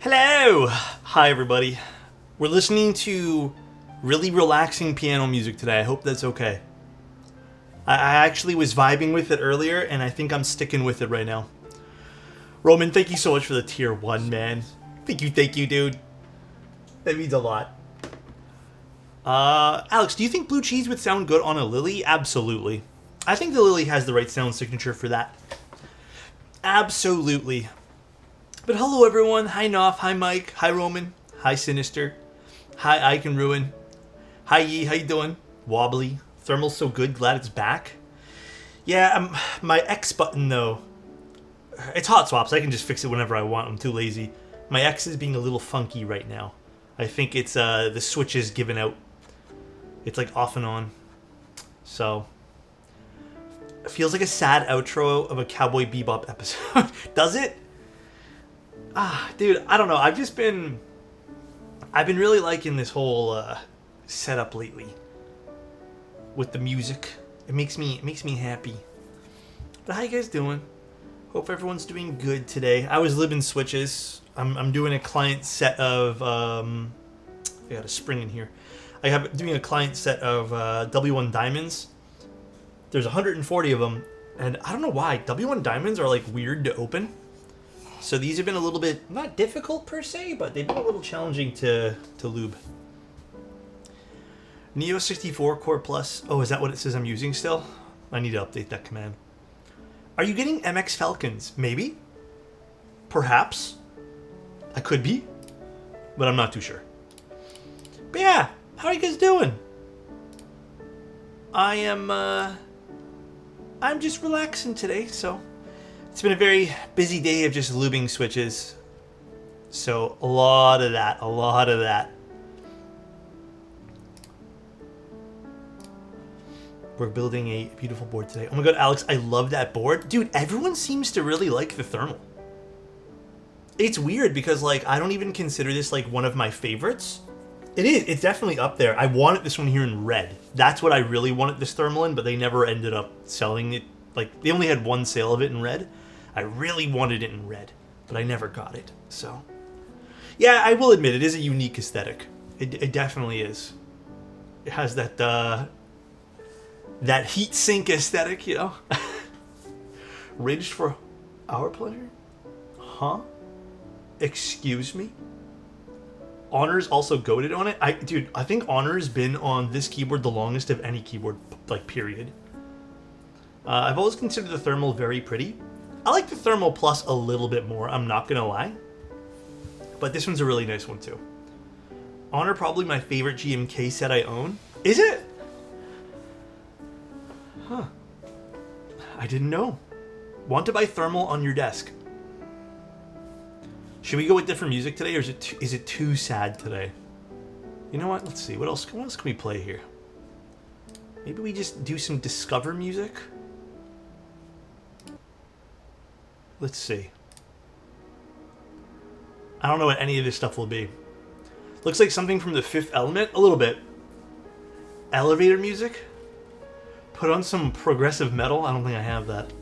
Hello! Hi everybody. We're listening to really relaxing piano music today. I hope that's okay. I actually was vibing with it earlier, and I think I'm sticking with it right now. Roman, thank you so much for the tier 1, man. Thank you, dude. That means a lot. Alex, do you think blue cheese would sound good on a Lily? Absolutely. I think the Lily has the right sound signature for that. Absolutely. But hello everyone. Hi Knopf. Hi Mike. Hi Roman. Hi Sinister. Hi I Can Ruin. Hi Yi. How you doing? Wobbly. Thermal's so good. Glad it's back. Yeah, my X button though. It's hot swaps. I can just fix it whenever I want. I'm too lazy. My X is being a little funky right now. I think it's the switch is giving out. It's like off and on. So it feels like a sad outro of a Cowboy Bebop episode. Does it? Dude, I don't know. I've been really liking this whole setup lately with the music. It makes me happy. But how you guys doing? Hope everyone's doing good today. I was living switches. I'm doing a client set of I got a spring in here. Doing a client set of W1 diamonds. There's 140 of them, and I don't know why W1 diamonds are like weird to open. So these have been a little bit, not difficult per se, but they've been a little challenging to lube. Neo 64 Core Plus. Oh, is that what it says I'm using still? I need to update that command. Are you getting MX Falcons? Maybe. Perhaps. I could be. But I'm not too sure. But yeah, how are you guys doing? I'm just relaxing today, so... It's been a very busy day of just lubing switches. So, a lot of that. We're building a beautiful board today. Oh my god, Alex, I love that board. Dude, everyone seems to really like the thermal. It's weird because, like, I don't even consider this, like, one of my favorites. It is. It's definitely up there. I wanted this one here in red. That's what I really wanted this thermal in, but they never ended up selling it. Like, they only had one sale of it in red. I really wanted it in red, but I never got it. So, yeah, I will admit it is a unique aesthetic. It definitely is. It has that that heat sink aesthetic, you know. Ridged for our pleasure? Huh? Excuse me? Honor's also goated on it. Dude, I think Honor's been on this keyboard the longest of any keyboard, like, period. I've always considered the thermal very pretty. I like the Thermal Plus a little bit more, I'm not gonna lie. But this one's a really nice one too. Honor probably my favorite GMK set I own. Is it? Huh. I didn't know. Want to buy thermal on your desk. Should we go with different music today, or is it too sad today? You know what? Let's see. What else can we play here? Maybe we just do some Discover music? Let's see. I don't know what any of this stuff will be. Looks like something from The Fifth Element. A little bit. Elevator music? Put on some progressive metal? I don't think I have that.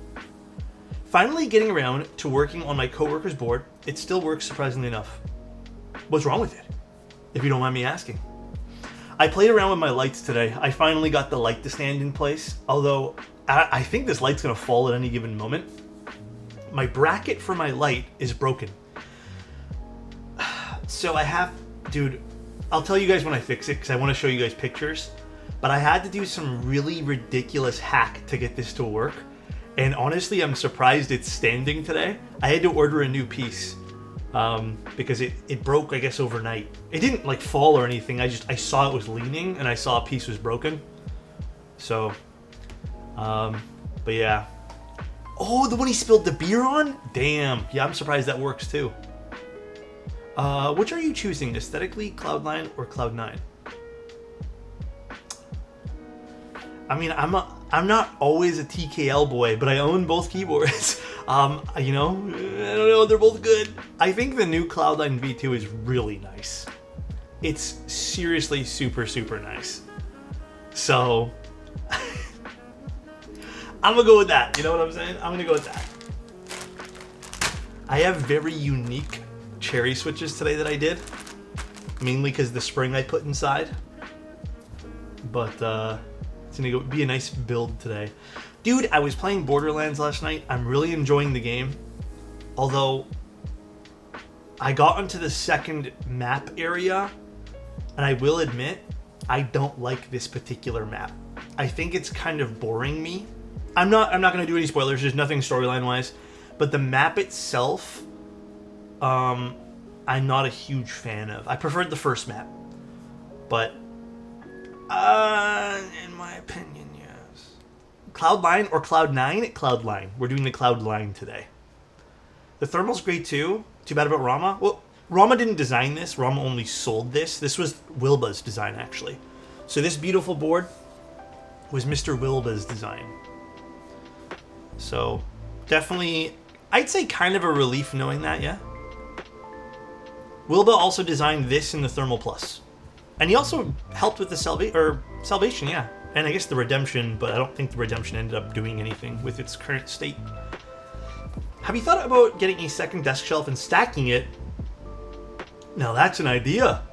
Finally getting around to working on my coworker's board. It still works surprisingly enough. What's wrong with it? If you don't mind me asking. I played around with my lights today. I finally got the light to stand in place. Although, I think this light's going to fall at any given moment. My bracket for my light is broken. So I have... Dude, I'll tell you guys when I fix it because I want to show you guys pictures. But I had to do some really ridiculous hack to get this to work. And honestly, I'm surprised it's standing today. I had to order a new piece. Because it broke, I guess, overnight. It didn't, like, fall or anything. I saw it was leaning and I saw a piece was broken. So... but yeah. Oh, the one he spilled the beer on? Damn. Yeah, I'm surprised that works too. Which are you choosing? Aesthetically, Cloudline, or Cloud9? I mean, I'm not always a TKL boy, but I own both keyboards. You know, I don't know, they're both good. I think the new Cloudline V2 is really nice. It's seriously super, super nice. So... I'm gonna go with that. You know what I'm saying? I'm gonna go with that. I have very unique cherry switches today that I did. Mainly because the spring I put inside. But it's going to be a nice build today. Dude, I was playing Borderlands last night. I'm really enjoying the game. Although, I got onto the second map area. And I will admit, I don't like this particular map. I think it's kind of boring me. I'm not going to do any spoilers. There's nothing storyline-wise. But the map itself, I'm not a huge fan of. I preferred the first map. But, in my opinion, yes. Cloudline or Cloud9? Cloudline. We're doing the Cloudline today. The thermal's great too. Too bad about Rama. Well, Rama didn't design this. Rama only sold this. This was Wilba's design, actually. So this beautiful board was Mr. Wilba's design. So, definitely, I'd say kind of a relief knowing that, yeah? Wilba also designed this in the Thermal Plus. And he also helped with the Salvation, yeah. And I guess the Redemption, but I don't think the Redemption ended up doing anything with its current state. Have you thought about getting a second desk shelf and stacking it? Now that's an idea.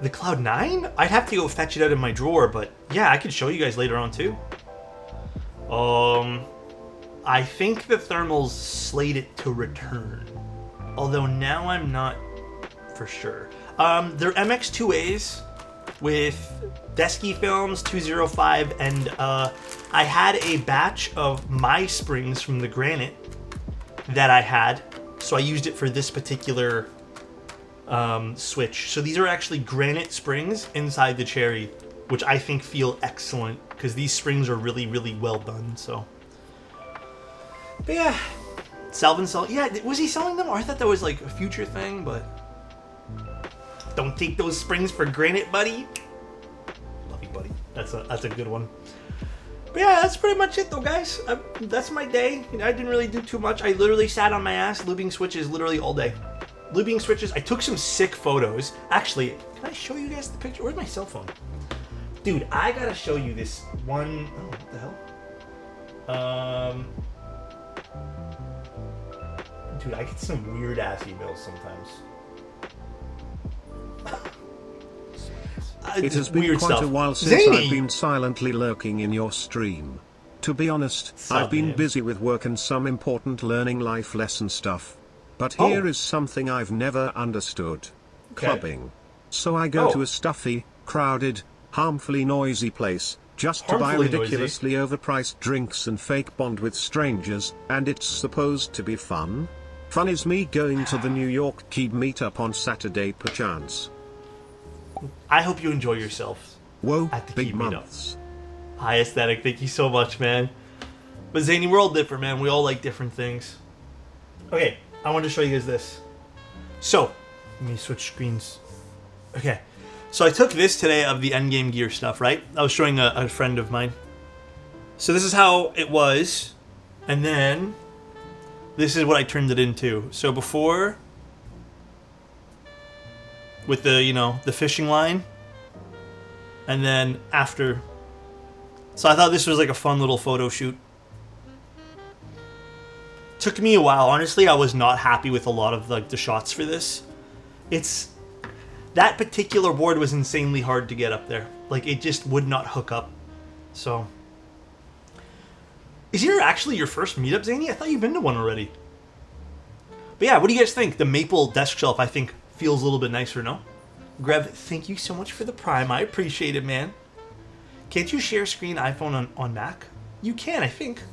The Cloud9? I'd have to go fetch it out of my drawer, but yeah, I could show you guys later on too. I think the Thermal's slated to return. Although now I'm not for sure. They're MX2As with Desky Films 205, and I had a batch of my springs from the granite that I had, so I used it for this particular switch. So these are actually granite springs inside the cherry, which I think feel excellent because these springs are really, really well done. So, but yeah, Salvin sell. Yeah, was he selling them? Or I thought that was like a future thing, but don't take those springs for granite, buddy. Love you, buddy. That's a good one. But yeah, that's pretty much it though, guys. That's my day. You know, I didn't really do too much. I literally sat on my ass lubing switches literally all day. Lubing switches. I took some sick photos. Actually, can I show you guys the picture? Where's my cell phone? Dude, I gotta show you this one. Oh, what the hell? Dude, I get some weird ass emails sometimes. It has been weird quite stuff. a while since Zany. I've been silently lurking in your stream. To be honest, Sup, I've been man? busy with work and some important learning life lesson stuff. But Oh. here is something I've never understood. Okay. Clubbing. So I go Oh. to a stuffy, crowded, harmfully noisy place, just to buy Harmfully ridiculously overpriced drinks and fake bond with strangers, and it's supposed to be fun? Fun is me going to the New York Key meetup on Saturday perchance. I hope you enjoy yourself. Whoa, At the big Key meetup. months. Hi, Aesthetic. Thank you so much, man. But Zany, we're all different, man. We all like different things. Okay, I wanted to show you guys this. So, let me switch screens. Okay, so I took this today of the endgame gear stuff, right? I was showing a friend of mine. So this is how it was, and then this is what I turned it into. So before, with the, you know, the fishing line, and then after. So I thought this was like a fun little photo shoot. Took me a while. Honestly, I was not happy with a lot of the shots for this. That particular board was insanely hard to get up there. Like, it just would not hook up. So, is here actually your first meetup, Zany? I thought you've been to one already. But yeah, what do you guys think? The maple desk shelf, I think, feels a little bit nicer, no? Grev, thank you so much for the Prime. I appreciate it, man. Can't you share screen iPhone on Mac? You can, I think.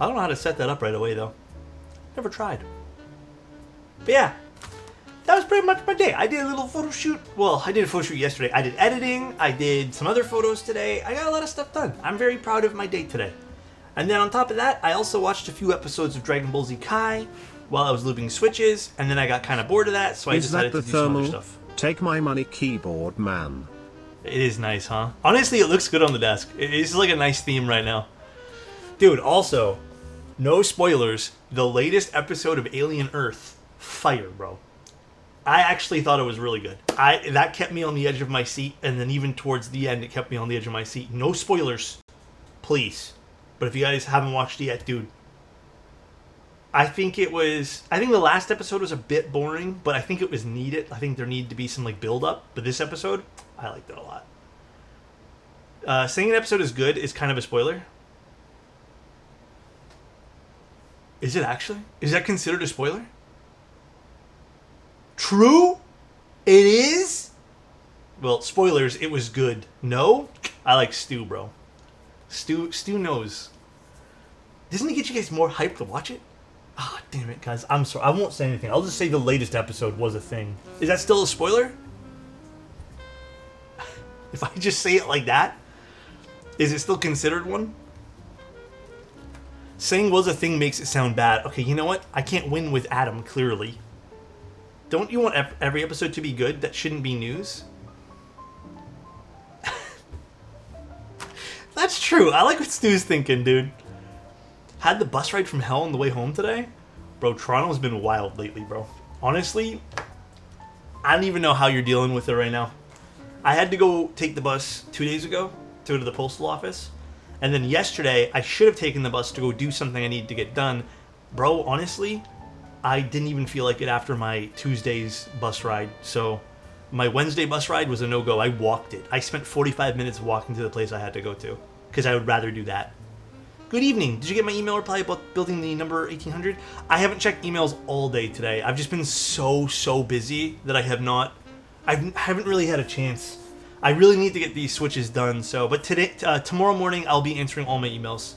I don't know how to set that up right away, though. Never tried. But yeah, that was pretty much my day. I did a little photo shoot. Well, I did a photo shoot yesterday. I did editing. I did some other photos today. I got a lot of stuff done. I'm very proud of my day today. And then on top of that, I also watched a few episodes of Dragon Ball Z Kai while I was looping switches, and then I got kind of bored of that, so I Is that decided the to do some other thermal? stuff. Take my money keyboard, man. It is nice, huh? Honestly, it looks good on the desk. It's like a nice theme right now. Dude, also, no spoilers, the latest episode of Alien Earth, fire, bro. I actually thought it was really good. That kept me on the edge of my seat, and then even towards the end, it kept me on the edge of my seat. No spoilers, please. But if you guys haven't watched it yet, dude, I think the last episode was a bit boring, but I think it was needed. I think there needed to be some like build up. But this episode, I liked it a lot. Saying an episode is good is kind of a spoiler. Is it actually? Is that considered a spoiler? True? It is? Well, spoilers, it was good. No? I like Stu, bro. Stu knows. Doesn't it get you guys more hyped to watch it? Ah, damn it, guys. I'm sorry. I won't say anything. I'll just say the latest episode was a thing. Is that still a spoiler? If I just say it like that, is it still considered one? Saying was a thing makes it sound bad. Okay, you know what? I can't win with Adam, clearly. Don't you want every episode to be good? That shouldn't be news. That's true. I like what Stu's thinking, dude. Had the bus ride from hell on the way home today? Bro, Toronto's been wild lately, bro. Honestly, I don't even know how you're dealing with it right now. I had to go take the bus 2 days ago to go to the postal office. And then yesterday, I should have taken the bus to go do something I needed to get done. Bro, honestly, I didn't even feel like it after my Tuesday's bus ride. So my Wednesday bus ride was a no-go. I walked it. I spent 45 minutes walking to the place I had to go to because I would rather do that. Good evening. Did you get my email reply about building the number 1800? I haven't checked emails all day today. I've just been so busy that I haven't really had a chance. I really need to get these switches done. But tomorrow morning, I'll be answering all my emails.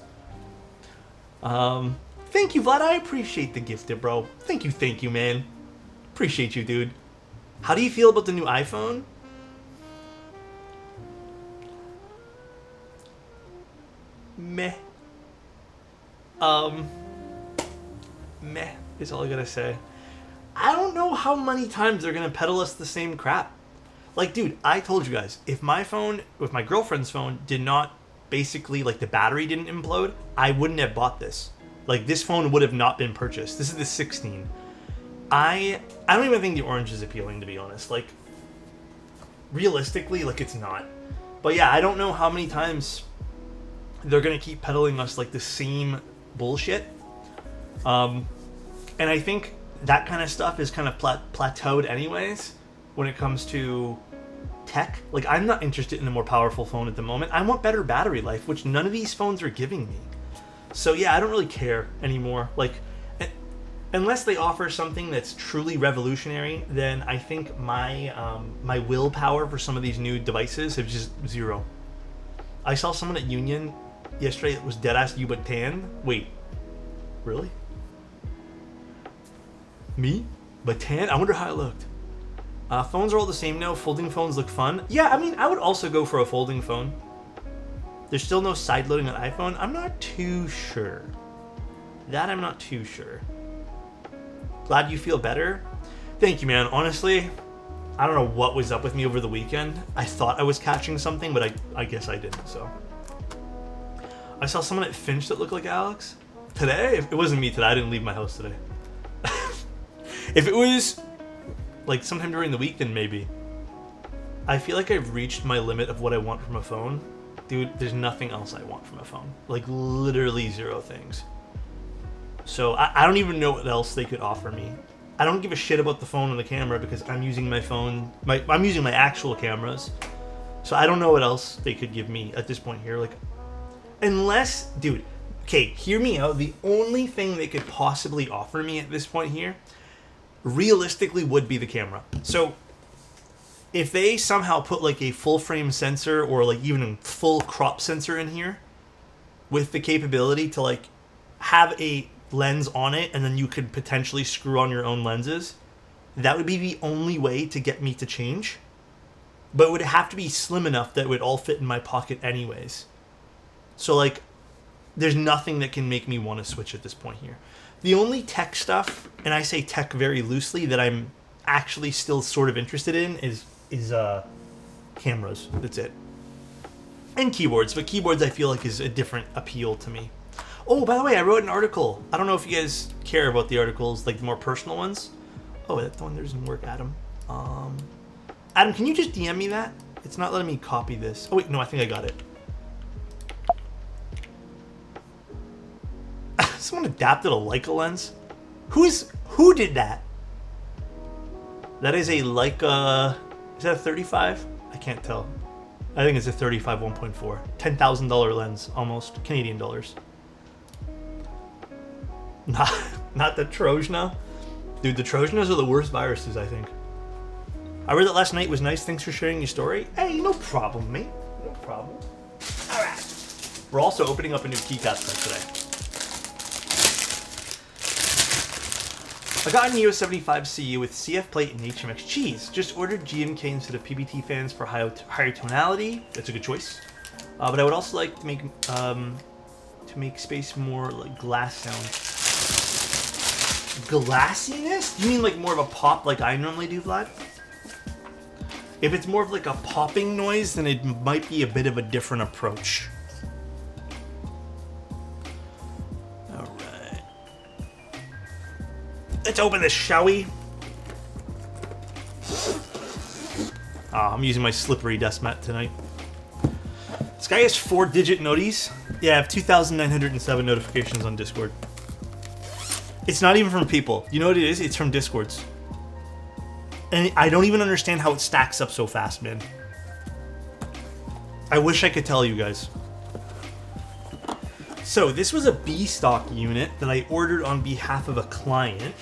Thank you, Vlad. I appreciate the gifted, bro. Thank you, man. Appreciate you, dude. How do you feel about the new iPhone? Meh. Meh is all I gotta say. I don't know how many times they're gonna peddle us the same crap. Like, dude, I told you guys, if my girlfriend's phone did not basically, like, the battery didn't implode, I wouldn't have bought this. Like, this phone would have not been purchased. This is the 16. I don't even think the orange is appealing, to be honest. Like, realistically, like, it's not. But yeah, I don't know how many times they're gonna keep peddling us, like, the same bullshit. And I think that kind of stuff is kind of plateaued anyways when it comes to tech. Like, I'm not interested in a more powerful phone at the moment. I want better battery life, which none of these phones are giving me. So yeah, I don't really care anymore. Like, unless they offer something that's truly revolutionary, then I think my my willpower for some of these new devices have just zero. I saw someone at Union yesterday that was deadass you but tan. Wait, really? Me? But tan? I wonder how it looked. Phones are all the same now. Folding phones look fun. Yeah, I mean, I would also go for a folding phone. There's still no side loading on iPhone. I'm not too sure. That I'm not too sure. Glad you feel better. Thank you, man. Honestly, I don't know what was up with me over the weekend. I thought I was catching something, but I guess I didn't, so. I saw someone at Finch that looked like Alex. Today? It wasn't me today. I didn't leave my house today. If it was like sometime during the week, then maybe. I feel like I've reached my limit of what I want from a phone. Dude, there's nothing else I want from a phone. Like, literally zero things. So I don't even know what else they could offer me. I don't give a shit about the phone and the camera because I'm using my phone. I'm using my actual cameras. So I don't know what else they could give me at this point here. Like, unless, dude, okay, hear me out. The only thing they could possibly offer me at this point here, realistically, would be the camera. So if they somehow put like a full frame sensor or like even a full crop sensor in here with the capability to like have a lens on it and then you could potentially screw on your own lenses, that would be the only way to get me to change. But it would have to be slim enough that it would all fit in my pocket anyways. So like, there's nothing that can make me want to switch at this point here. The only tech stuff, and I say tech very loosely, that I'm actually still sort of interested in is cameras. That's it. And keyboards, but keyboards I feel like is a different appeal to me. Oh, by the way, I wrote an article. I don't know if you guys care about the articles, like the more personal ones. Oh, that one doesn't work, Adam. Adam, can you just DM me that? It's not letting me copy this. Oh wait, no, I think I got it. Someone adapted a Leica lens. Who did that? That is a Leica. Is that a 35? I can't tell. I think it's a 35 1.4. $10,000 lens, almost Canadian dollars. Not the Trojana. Dude, the Trojanas are the worst viruses, I think. I read that last night was nice. Thanks for sharing your story. Hey, no problem, mate. No problem. All right. We're also opening up a new keycap set today. I got an EOS 75 CU with CF plate and HMX cheese. Just ordered GMK instead of PBT fans for higher tonality. That's a good choice. But I would also like to make space more like glass sound. Glassiness? Do you mean like more of a pop like I normally do, Vlad? If it's more of like a popping noise, then it might be a bit of a different approach. Alright. Let's open this, shall we? I'm using my slippery desk mat tonight. This guy has 4-digit noties. Yeah, I have 2,907 notifications on Discord. It's not even from people. You know what it is? It's from Discords. And I don't even understand how it stacks up so fast, man. I wish I could tell you guys. So, this was a B stock unit that I ordered on behalf of a client.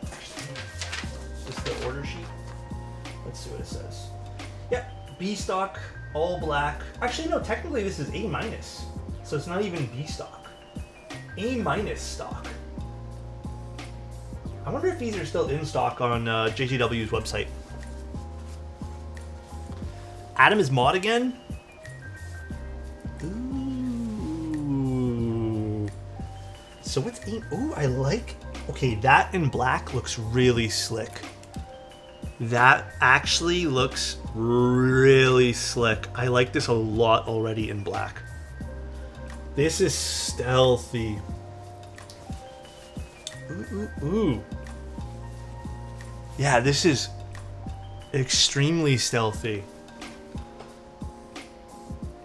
Is this the order sheet? Let's see what it says. Yeah, B stock, all black. Actually, no, technically this is A-. So it's not even B stock. A- stock. I wonder if these are still in stock on JGW's website. Adam is mod again? Ooh. So what's in... Ooh, I like... Okay, that in black looks really slick. That actually looks really slick. I like this a lot already in black. This is stealthy. Ooh. Yeah, this is extremely stealthy.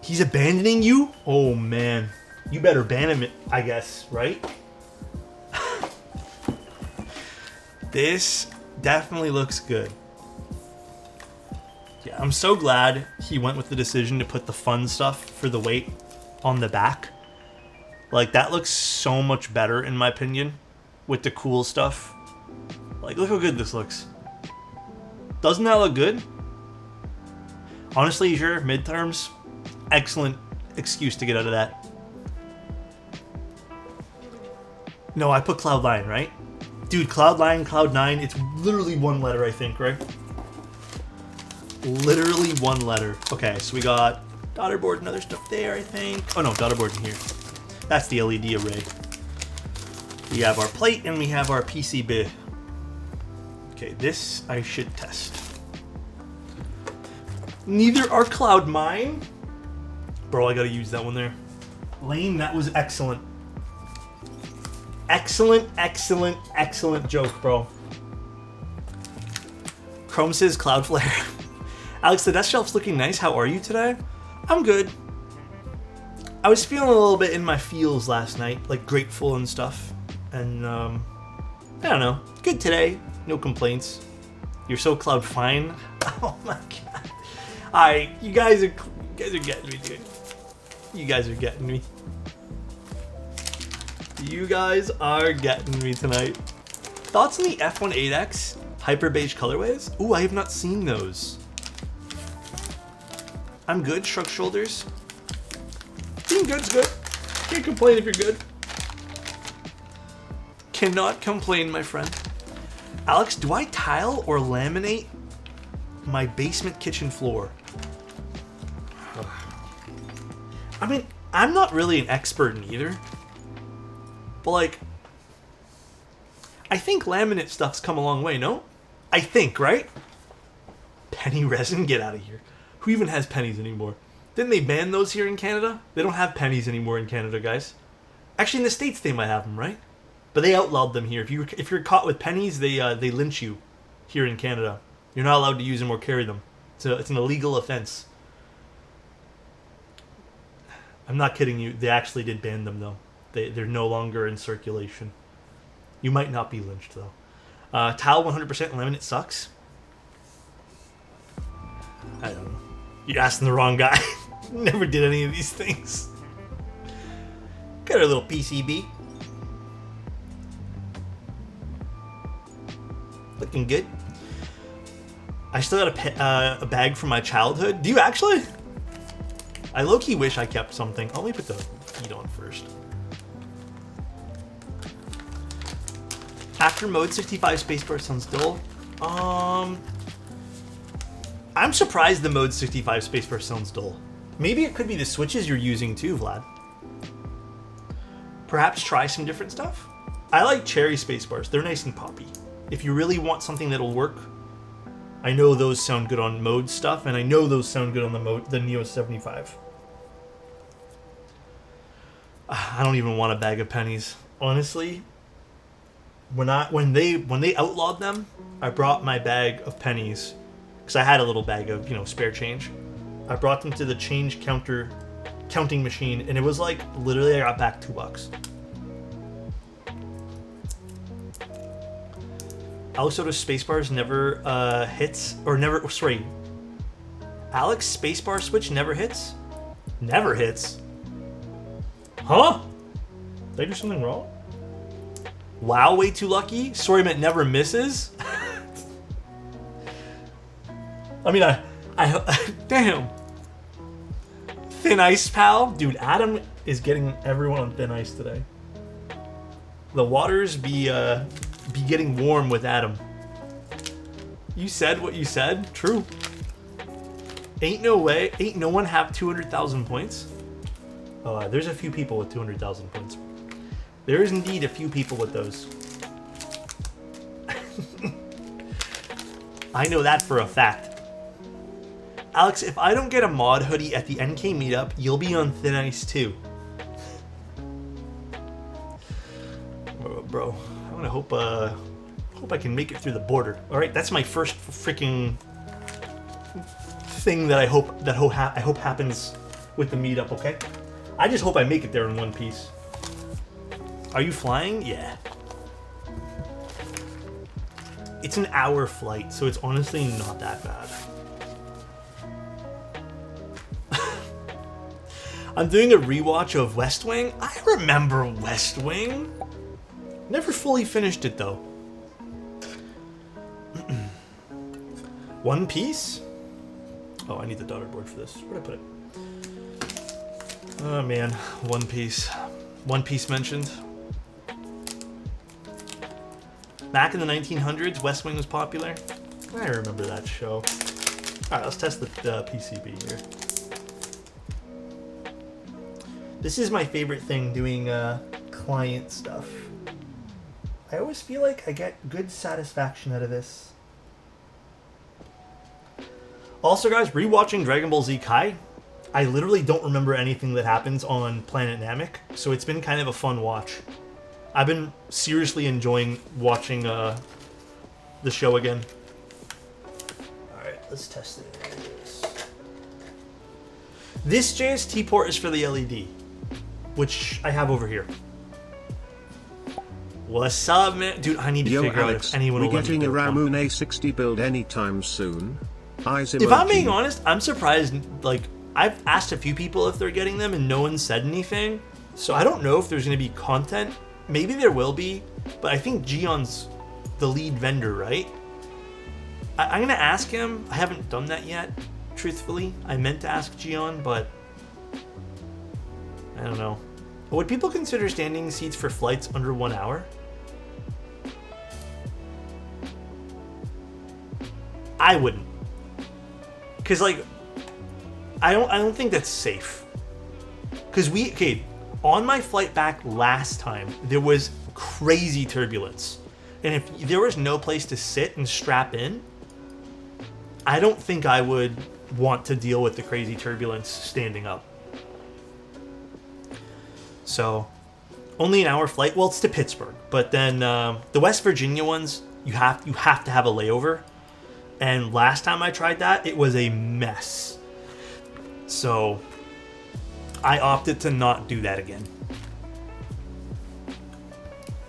He's abandoning you? Oh, man. You better ban him, I guess, right? This definitely looks good. Yeah, I'm so glad he went with the decision to put the fun stuff for the weight on the back. Like, that looks so much better, in my opinion. With the cool stuff. Like, look how good this looks. Doesn't that look good? Honestly, sure, midterms, excellent excuse to get out of that. No, I put Cloudline, right? Dude, Cloudline, Cloud9, it's literally one letter, I think, right? Literally one letter. Okay, so we got daughter board and other stuff there, I think. Oh no, daughter board in here. That's the LED array. We have our plate and we have our PCB. Okay, this I should test. Neither are Cloud mine. Bro, I gotta use that one there. Lane, that was excellent. Excellent, excellent, excellent joke, bro. Chrome says Cloudflare. Alex, the desk shelf's looking nice. How are you today? I'm good. I was feeling a little bit in my feels last night, like grateful and stuff. And, I don't know. Good today. No complaints. You're so cloud fine. Oh my god. Alright, you guys are getting me, dude. You guys are getting me. You guys are getting me tonight. Thoughts on the F18X Hyper Beige colorways? Ooh, I have not seen those. I'm good. Shrug shoulders. Being good's good. Can't complain if you're good. Cannot complain, my friend. Alex, do I tile or laminate my basement kitchen floor? I mean, I'm not really an expert in either. But like, I think laminate stuff's come a long way, no? I think, right? Penny resin? Get out of here. Who even has pennies anymore? Didn't they ban those here in Canada? They don't have pennies anymore in Canada, guys. Actually, in the States they might have them, right? But they outlawed them here. If you're caught with pennies, they lynch you here in Canada. You're not allowed to use them or carry them. It's an illegal offense. I'm not kidding you. They actually did ban them, though. They're no longer in circulation. You might not be lynched, though. Tile 100% lemon, it sucks. I don't know. You're asking the wrong guy. Never did any of these things. Got our little PCB. Looking good. I still got a bag from my childhood. Do you actually? I low-key wish I kept something. Let me put the feed on first. After mode 65 spacebar sounds dull. I'm surprised the mode 65 spacebar sounds dull. Maybe it could be the switches you're using too, Vlad. Perhaps try some different stuff? I like cherry spacebars. They're nice and poppy. If you really want something that'll work, I know those sound good on mode stuff, and I know those sound good on the Neo 75. I don't even want a bag of pennies. Honestly, when they outlawed them, I brought my bag of pennies because I had a little bag of, spare change. I brought them to the change counting machine, and it was like literally I got back $2. Alexotos Spacebars never hits, or never, sorry. Alex Spacebar Switch never hits? Never hits? Huh? Did I do something wrong? Wow, way too lucky? Sorry, meant never misses? I mean, I damn. Thin ice, pal? Dude, Adam is getting everyone on thin ice today. The waters be getting warm with Adam. You said what you said? True. Ain't no way. Ain't no one have 200,000 points? Oh, there's a few people with 200,000 points. There is indeed a few people with those. I know that for a fact. Alex, if I don't get a mod hoodie at the NK meetup, you'll be on thin ice too. Bro, I'm gonna hope I can make it through the border. All right, that's my first freaking thing that I hope happens with the meetup. Okay, I just hope I make it there in one piece. Are you flying? Yeah. It's an hour flight, so it's honestly not that bad. I'm doing a rewatch of West Wing. I remember West Wing. Never fully finished it though. One Piece? Oh, I need the daughterboard for this. Where'd I put it? Oh man, One Piece. One Piece mentioned. Back in the 1900s, West Wing was popular. I remember that show. Alright, let's test the PCB here. This is my favorite thing, doing client stuff. I always feel like I get good satisfaction out of this. Also, guys, rewatching Dragon Ball Z Kai, I literally don't remember anything that happens on Planet Namek, so it's been kind of a fun watch. I've been seriously enjoying watching the show again. Alright, let's test it. This JST port is for the LED, which I have over here. What's up, man? Dude, I need to figure Alex, out if anyone will let me getting a build one. Ramune A60 build anytime soon? Eyes If I'm being honest, I'm surprised. Like, I've asked a few people if they're getting them and no one said anything. So I don't know if there's going to be content. Maybe there will be, but I think Gion's the lead vendor, right? I'm going to ask him. I haven't done that yet, truthfully. I meant to ask Gion, but I don't know. Would people consider standing seats for flights under 1 hour? I wouldn't. Cause like, I don't think that's safe. Cause on my flight back last time, there was crazy turbulence. And if there was no place to sit and strap in, I don't think I would want to deal with the crazy turbulence standing up. So, only an hour flight. Well, it's to Pittsburgh, but then the West Virginia ones, you have to have a layover. And last time I tried that, it was a mess. So, I opted to not do that again.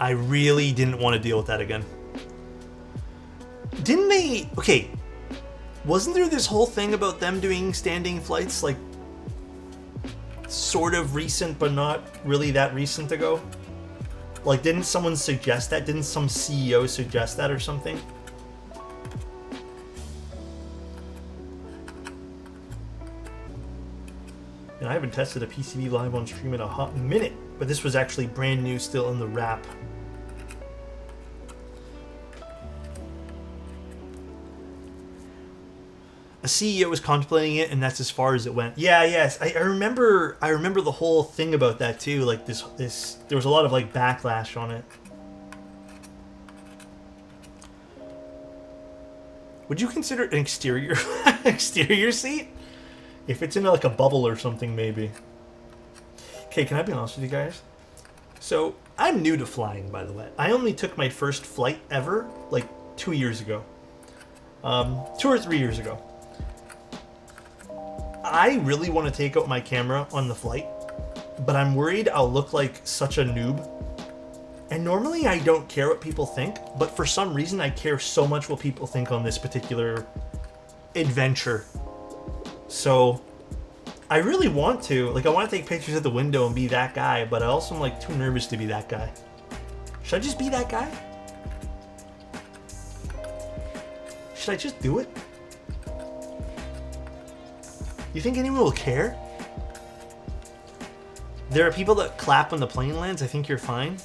I really didn't want to deal with that again. Didn't they... Okay, wasn't there this whole thing about them doing standing flights, like, sort of recent, but not really that recent ago? Like, didn't someone suggest that? Didn't some CEO suggest that or something? And I haven't tested a PCB live on stream in a hot minute, but this was actually brand new, still in the wrap. A CEO was contemplating it, and that's as far as it went. Yeah, yes, I remember the whole thing about that too. Like this, there was a lot of like backlash on it. Would you consider an exterior exterior seat? If it's in like a bubble or something, maybe. Okay, can I be honest with you guys? So, I'm new to flying, by the way. I only took my first flight ever, like, 2 years ago. 2 or 3 years ago. I really want to take out my camera on the flight, but I'm worried I'll look like such a noob. And normally I don't care what people think, but for some reason I care so much what people think on this particular adventure. So, I really want to. Like, I want to take pictures at the window and be that guy, but I also am, like, too nervous to be that guy. Should I just be that guy? Should I just do it? You think anyone will care? There are people that clap when the plane lands. I think you're fine.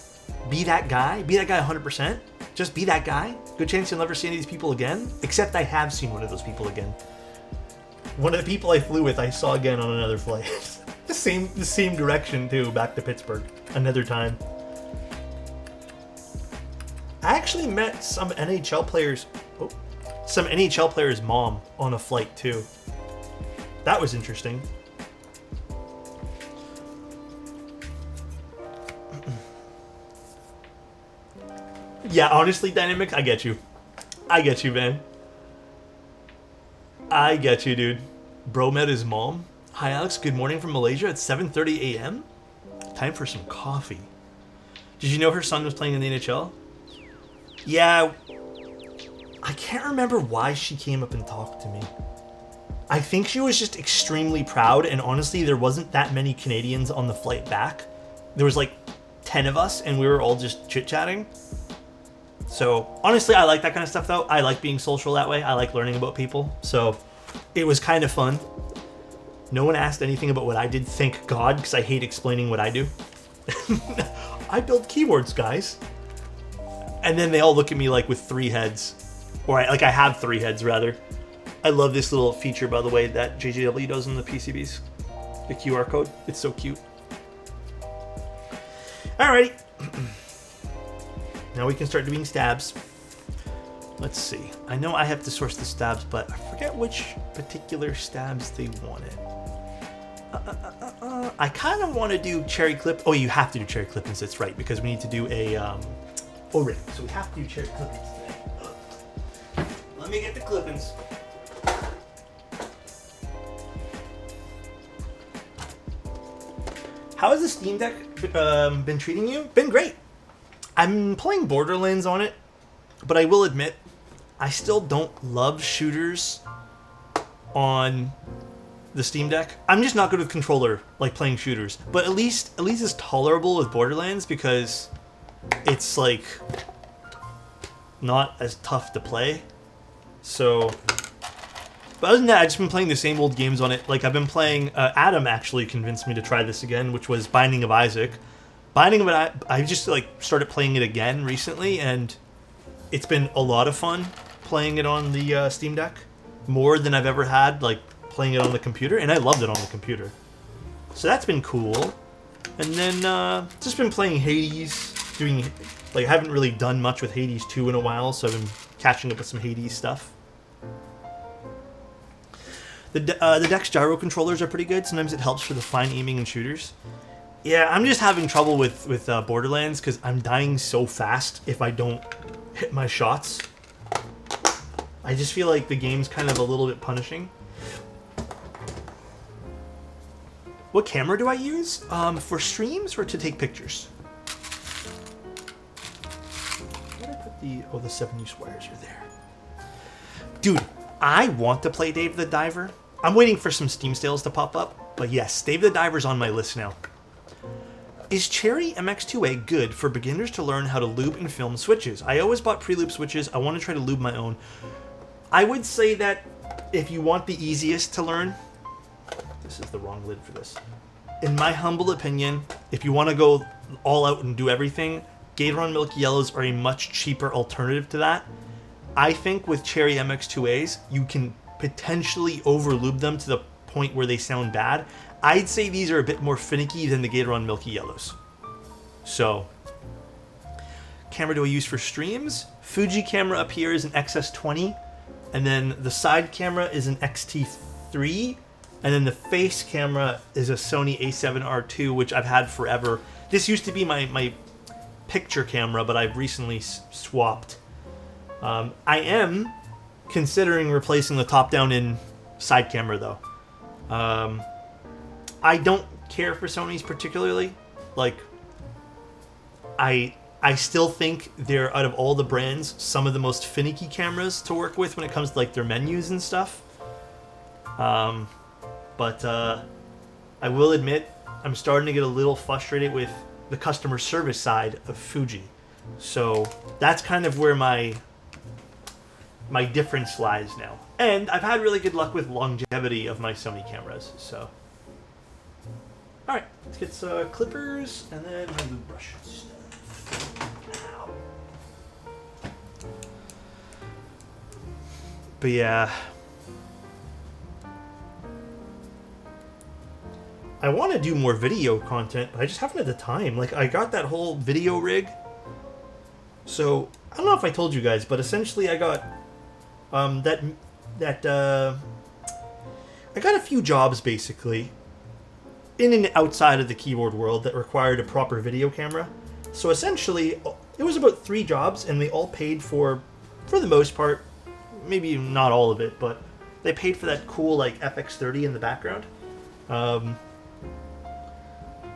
Be that guy. Be that guy 100%. Just be that guy. Good chance you'll never see any of these people again. Except I have seen one of those people again. One of the people I flew with, I saw again on another flight. the same direction too, back to Pittsburgh. Another time. I actually met some NHL players. Oh, some NHL players' mom on a flight too. That was interesting. Yeah, honestly, Dynamics, I get you. I get you, man. I get you, dude. Bro met his mom. Hi, Alex. Good morning from Malaysia. It's 7:30 a.m. Time for some coffee. Did you know her son was playing in the NHL? Yeah. I can't remember why she came up and talked to me. I think she was just extremely proud, and honestly, there wasn't that many Canadians on the flight back. There was like 10 of us, and we were all just chit-chatting. So, honestly, I like that kind of stuff, though. I like being social that way. I like learning about people. So, it was kind of fun. No one asked anything about what I did, thank God, because I hate explaining what I do. I build keyboards, guys. And then they all look at me like with 3 heads. Or, I have 3 heads, rather. I love this little feature, by the way, that JJW does in the PCBs. The QR code. It's so cute. Alrighty. Now we can start doing stabs. Let's see. I know I have to source the stabs, but I forget which particular stabs they wanted. I kind of want to do cherry clip. Oh, you have to do cherry clippings. That's right, because we need to do a O-ring. So we have to do cherry clippings today. Let me get the clippings. How has the Steam Deck been treating you? Been great. I'm playing Borderlands on it, but I will admit, I still don't love shooters on the Steam Deck. I'm just not good with controller, like playing shooters. But at least it's tolerable with Borderlands because it's like not as tough to play. So, but other than that, I've just been playing the same old games on it. Like I've been playing. Adam actually convinced me to try this again, which was Binding of Isaac. Binding of it, I just like started playing it again recently, and it's been a lot of fun playing it on the Steam Deck, more than I've ever had like playing it on the computer, and I loved it on the computer. So that's been cool. And then just been playing Hades, doing like I haven't really done much with Hades 2 in a while, so I've been catching up with some Hades stuff. The deck's gyro controllers are pretty good. Sometimes it helps for the fine aiming in shooters. Yeah, I'm just having trouble with Borderlands because I'm dying so fast if I don't hit my shots. I just feel like the game's kind of a little bit punishing. What camera do I use? For streams or to take pictures? the 7-use wires are there. Dude, I want to play Dave the Diver. I'm waiting for some Steam sales to pop up, but yes, Dave the Diver's on my list now. Is Cherry MX2A good for beginners to learn how to lube and film switches? I always bought pre-lube switches. I want to try to lube my own. I would say that if you want the easiest to learn, this is the wrong lid for this. In my humble opinion, if you want to go all out and do everything, Gateron Milky Yellows are a much cheaper alternative to that. I think with Cherry MX2As, you can potentially over-lube them to the point where they sound bad. I'd say these are a bit more finicky than the Gateron Milky Yellows. So, camera do I use for streams? Fuji camera up here is an XS20, and then the side camera is an XT3, and then the face camera is a Sony A7R II, which I've had forever. This used to be my picture camera, but I've recently swapped. I am considering replacing the top-down-in side camera, though. I don't care for Sony's particularly. Like, I still think they're, out of all the brands, some of the most finicky cameras to work with when it comes to like their menus and stuff. But I will admit, I'm starting to get a little frustrated with the customer service side of Fuji. So that's kind of where my difference lies now. And I've had really good luck with longevity of my Sony cameras, so. Alright, let's get some clippers and then my lube brush stuff. Ow. But yeah. I want to do more video content, but I just haven't had the time. Like, I got that whole video rig. So, I don't know if I told you guys, but essentially I got I got a few jobs basically in and outside of the keyboard world that required a proper video camera. So essentially it was about 3 jobs, and they all paid for the most part, maybe not all of it, but they paid for that cool like FX30 in the background.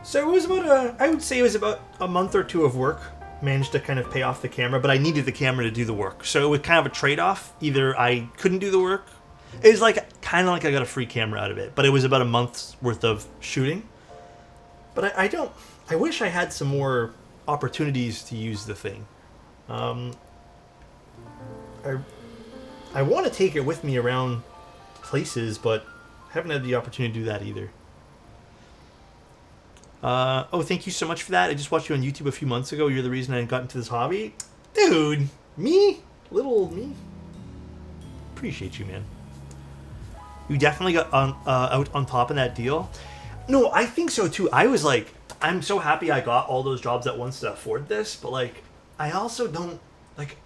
So it was about I would say it was about a month or 2 of work. Managed to kind of pay off the camera, but I needed the camera to do the work. So it was kind of a trade-off. Either I couldn't do the work. It was like kind of like I got a free camera out of it, but it was about a month's worth of shooting. But I wish I had some more opportunities to use the thing. I want to take it with me around places, but haven't had the opportunity to do that either. Oh, thank you so much for that. I just watched you on YouTube a few months ago. You're the reason I got into this hobby. Dude, me? Little old me? Appreciate you, man. You definitely got out on top of that deal. No, I think so too. I was like, I'm so happy I got all those jobs at once to afford this, but like, I also don't, like,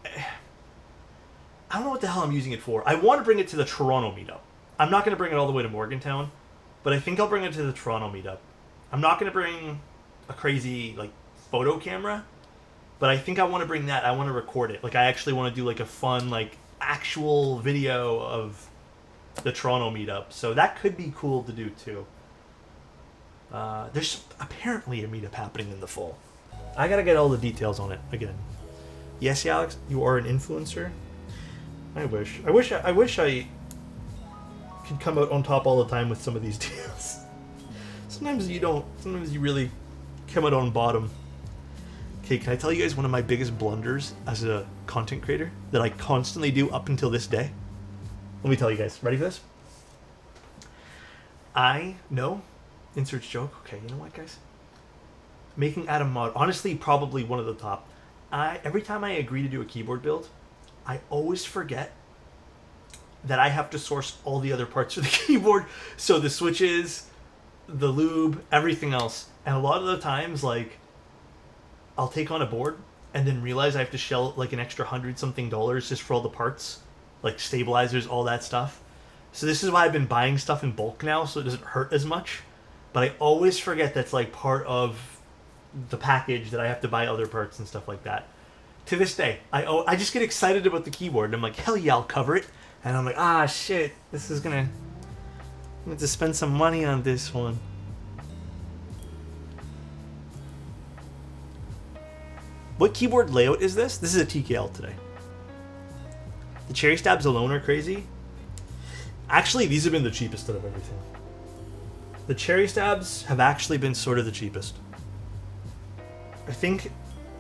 I don't know what the hell I'm using it for. I want to bring it to the Toronto meetup. I'm not going to bring it all the way to Morgantown, but I think I'll bring it to the Toronto meetup. I'm not going to bring a crazy, like, photo camera, but I think I want to bring that. I want to record it. Like, I actually want to do, like, a fun, like, actual video of the Toronto meetup. So that could be cool to do, too. There's apparently a meetup happening in the fall. I got to get all the details on it again. Yes, Alex, you are an influencer? I wish I could come out on top all the time with some of these deals. Sometimes you don't. Sometimes you really come out on bottom. Okay, can I tell you guys one of my biggest blunders as a content creator that I constantly do up until this day? Let me tell you guys. Ready for this? I know. Insert joke. Okay, you know what, guys? Making Adam mod. Honestly, probably one of the top. Every time I agree to do a keyboard build, I always forget that I have to source all the other parts of the keyboard. So the switches, the lube, everything else. And a lot of the times, like, I'll take on a board and then realize I have to shell like an extra $100-something just for all the parts, like stabilizers, all that stuff. So this is why I've been buying stuff in bulk now, so it doesn't hurt as much. But I always forget that's like part of the package, that I have to buy other parts and stuff like that. To this day, I just get excited about the keyboard and I'm like, hell yeah, I'll cover it. And I'm like, ah shit, this is gonna, I have to spend some money on this one. What keyboard layout is this? This is a TKL today. The cherry stabs alone are crazy. Actually, these have been the cheapest out of everything. The cherry stabs have actually been sort of the cheapest. I think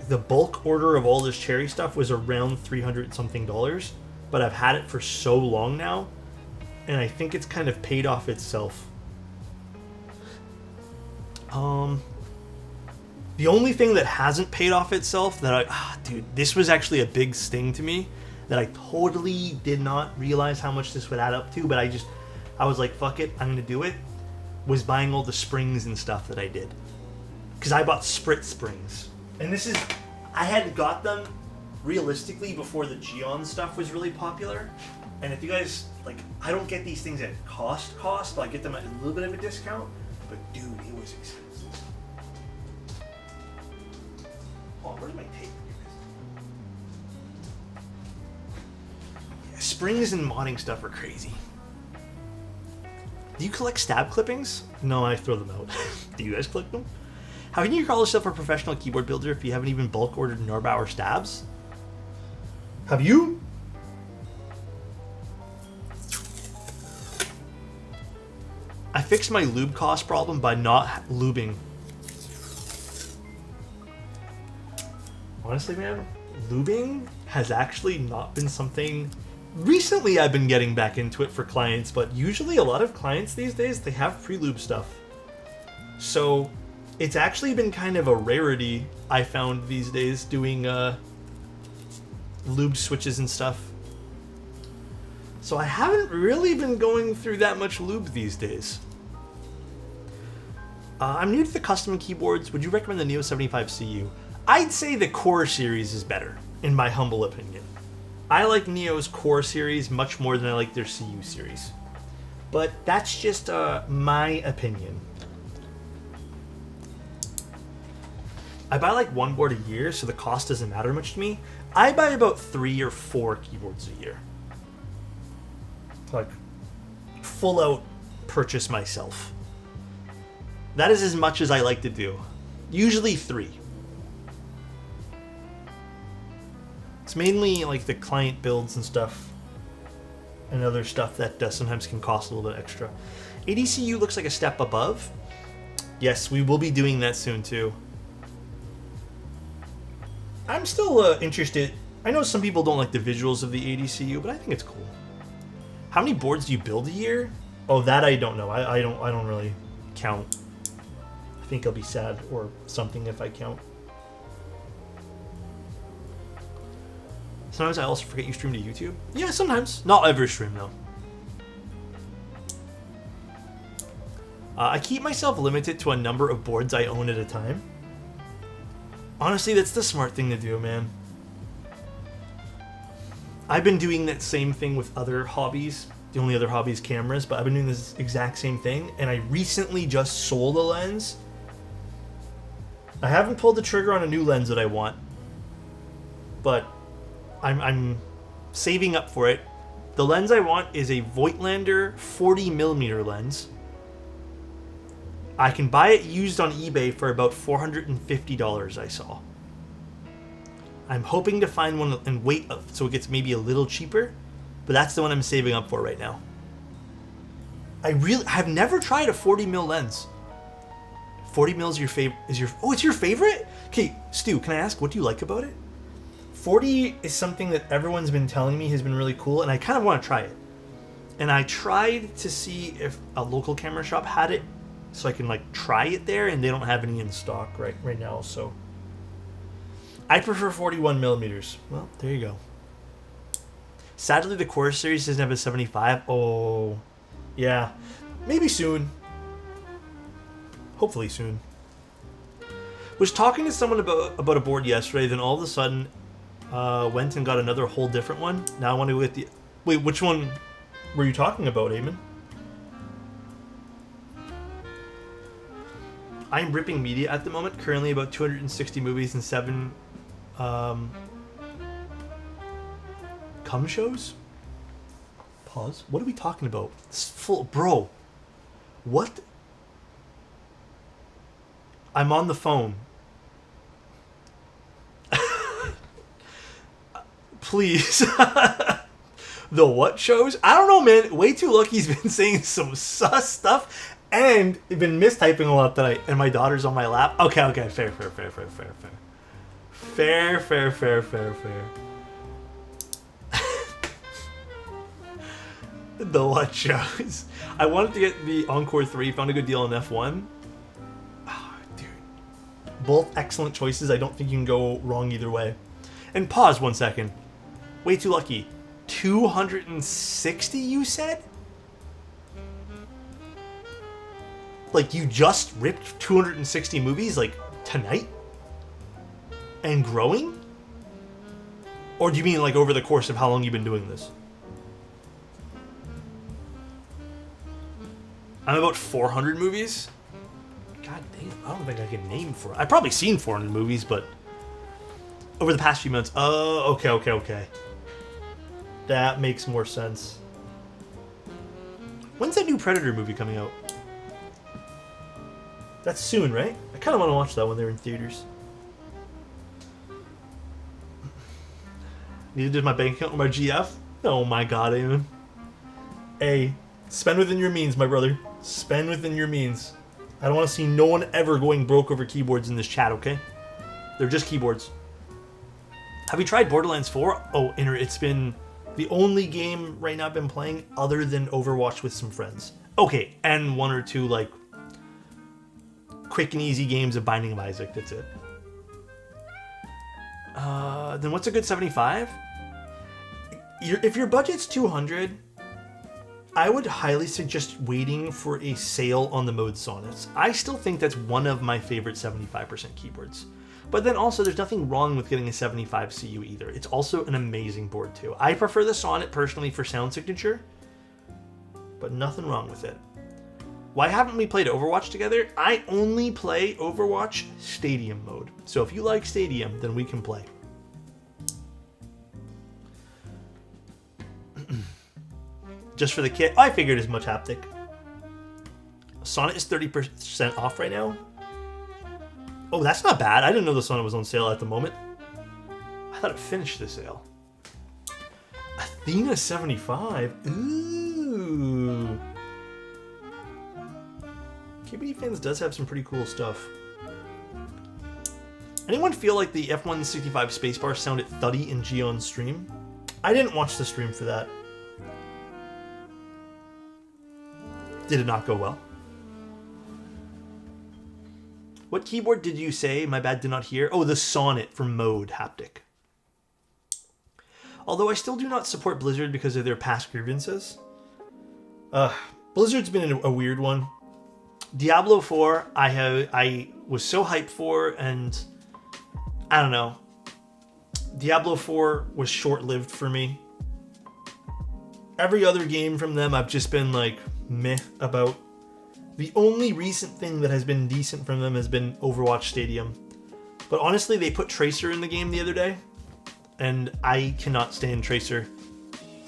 the bulk order of all this cherry stuff was around $300 something, but I've had it for so long now, and I think it's kind of paid off itself. The only thing that hasn't paid off itself that dude, this was actually a big sting to me that I totally did not realize how much this would add up to, but I was like, fuck it, I'm gonna do it, was buying all the springs and stuff that I did. Because I bought sprit springs. And I had got them realistically before the Geon stuff was really popular. And if you guys, like, I don't get these things at cost, but I get them at a little bit of a discount. But dude, it was expensive. Oh, where's my tape? Yeah, springs and modding stuff are crazy. Do you collect stab clippings? No, I throw them out. Do you guys collect them? How can you call yourself a professional keyboard builder if you haven't even bulk ordered Norbauer stabs? Have you? I fixed my lube cost problem by not lubing. Honestly, man, lubing has actually not been something... Recently, I've been getting back into it for clients, but usually a lot of clients these days, they have pre-lube stuff. So, it's actually been kind of a rarity, I found these days, doing lube switches and stuff. So I haven't really been going through that much lube these days. I'm new to the custom keyboards. Would you recommend the Neo 75 CU? I'd say the Core series is better, in my humble opinion. I like Neo's Core series much more than I like their CU series. But that's just my opinion. I buy like one board a year, so the cost doesn't matter much to me. I buy about 3 or 4 keyboards a year. Like, full out purchase myself. That is as much as I like to do. Usually 3. It's mainly like the client builds and stuff. And other stuff that sometimes can cost a little bit extra. ADCU looks like a step above. Yes, we will be doing that soon too. I'm still interested. I know some people don't like the visuals of the ADCU, but I think it's cool. How many boards do you build a year? Oh, that I don't know. I don't really count. I think I'll be sad or something if I count. Sometimes I also forget you stream to YouTube. Yeah, sometimes. Not every stream though. I keep myself limited to a number of boards I own at a time. Honestly, that's the smart thing to do, man. I've been doing that same thing with other hobbies. The only other hobby is cameras, but I've been doing this exact same thing. And I recently just sold a lens. I haven't pulled the trigger on a new lens that I want, but I'm saving up for it. The lens I want is a Voigtlander 40mm lens. I can buy it used on eBay for about $450, I saw. I'm hoping to find one and wait so it gets maybe a little cheaper, but that's the one I'm saving up for right now. I've never tried a 40mm lens. 40mm is your favorite? Oh, it's your favorite? Okay, Stu, can I ask, what do you like about it? 40 is something that everyone's been telling me has been really cool, and I kind of want to try it. And I tried to see if a local camera shop had it, so I can like try it there, and they don't have any in stock right now, so I prefer 41mm. Well, there you go. Sadly, the Core series doesn't have a 75. Oh, yeah. Maybe soon. Hopefully soon. Was talking to someone about a board yesterday, then all of a sudden went and got another whole different one. Now I want to go get the... Wait, which one were you talking about, Eamon? I'm ripping media at the moment. Currently about 260 movies and 7 cum shows? Pause. What are we talking about? It's full... Bro. What? I'm on the phone. Please. The what shows? I don't know, man. Way Too Lucky's been saying some sus stuff and been mistyping a lot tonight. And my daughter's on my lap. Okay. Fair. The what shows? I wanted to get the Encore 3. Found a good deal on F1. Oh, dude. Both excellent choices. I don't think you can go wrong either way. And pause 1 second. Way Too Lucky. 260, you said? Like, you just ripped 260 movies, like, tonight? And growing? Or do you mean, like, over the course of how long you've been doing this? I'm about 400 movies? God damn, I don't think I can name for. I've probably seen 400 movies, but over the past few months. Oh, okay. That makes more sense. When's that new Predator movie coming out? That's soon, right? I kind of want to watch that when they're in theaters. Neither did my bank account or my GF. Oh my god, Eamon. Hey, spend within your means, my brother. Spend within your means. I don't want to see no one ever going broke over keyboards in this chat, okay? They're just keyboards. Have you tried Borderlands 4? Oh, it's been the only game right now I've been playing other than Overwatch with some friends. Okay, and one or two, like, quick and easy games of Binding of Isaac. That's it. Then what's a good 75? If your budget's 200, I would highly suggest waiting for a sale on the Mode Sonnets. I still think that's one of my favorite 75% keyboards. But then also, there's nothing wrong with getting a 75 CU either. It's also an amazing board too. I prefer the Sonnet personally for sound signature, but nothing wrong with it. Why haven't we played Overwatch together? I only play Overwatch Stadium mode. So if you like Stadium, then we can play. Just for the kit. I figured as much, Haptic. Sonnet is 30% off right now. Oh, that's not bad. I didn't know the Sonnet was on sale at the moment. I thought it finished the sale. Athena 75. Ooh. KBD Fans does have some pretty cool stuff. Anyone feel like the F165 spacebar sounded thuddy in Gion's stream? I didn't watch the stream for that. Did it not go well? What keyboard did you say? My bad, did not hear. Oh, the Sonnet from Mode Haptic. Although I still do not support Blizzard because of their past grievances. Blizzard's been a weird one. Diablo 4, I was so hyped for, and I don't know. Diablo 4 was short-lived for me. Every other game from them, I've just been like meh about. The only recent thing that has been decent from them has been Overwatch Stadium. But honestly, they put Tracer in the game the other day, and I cannot stand Tracer.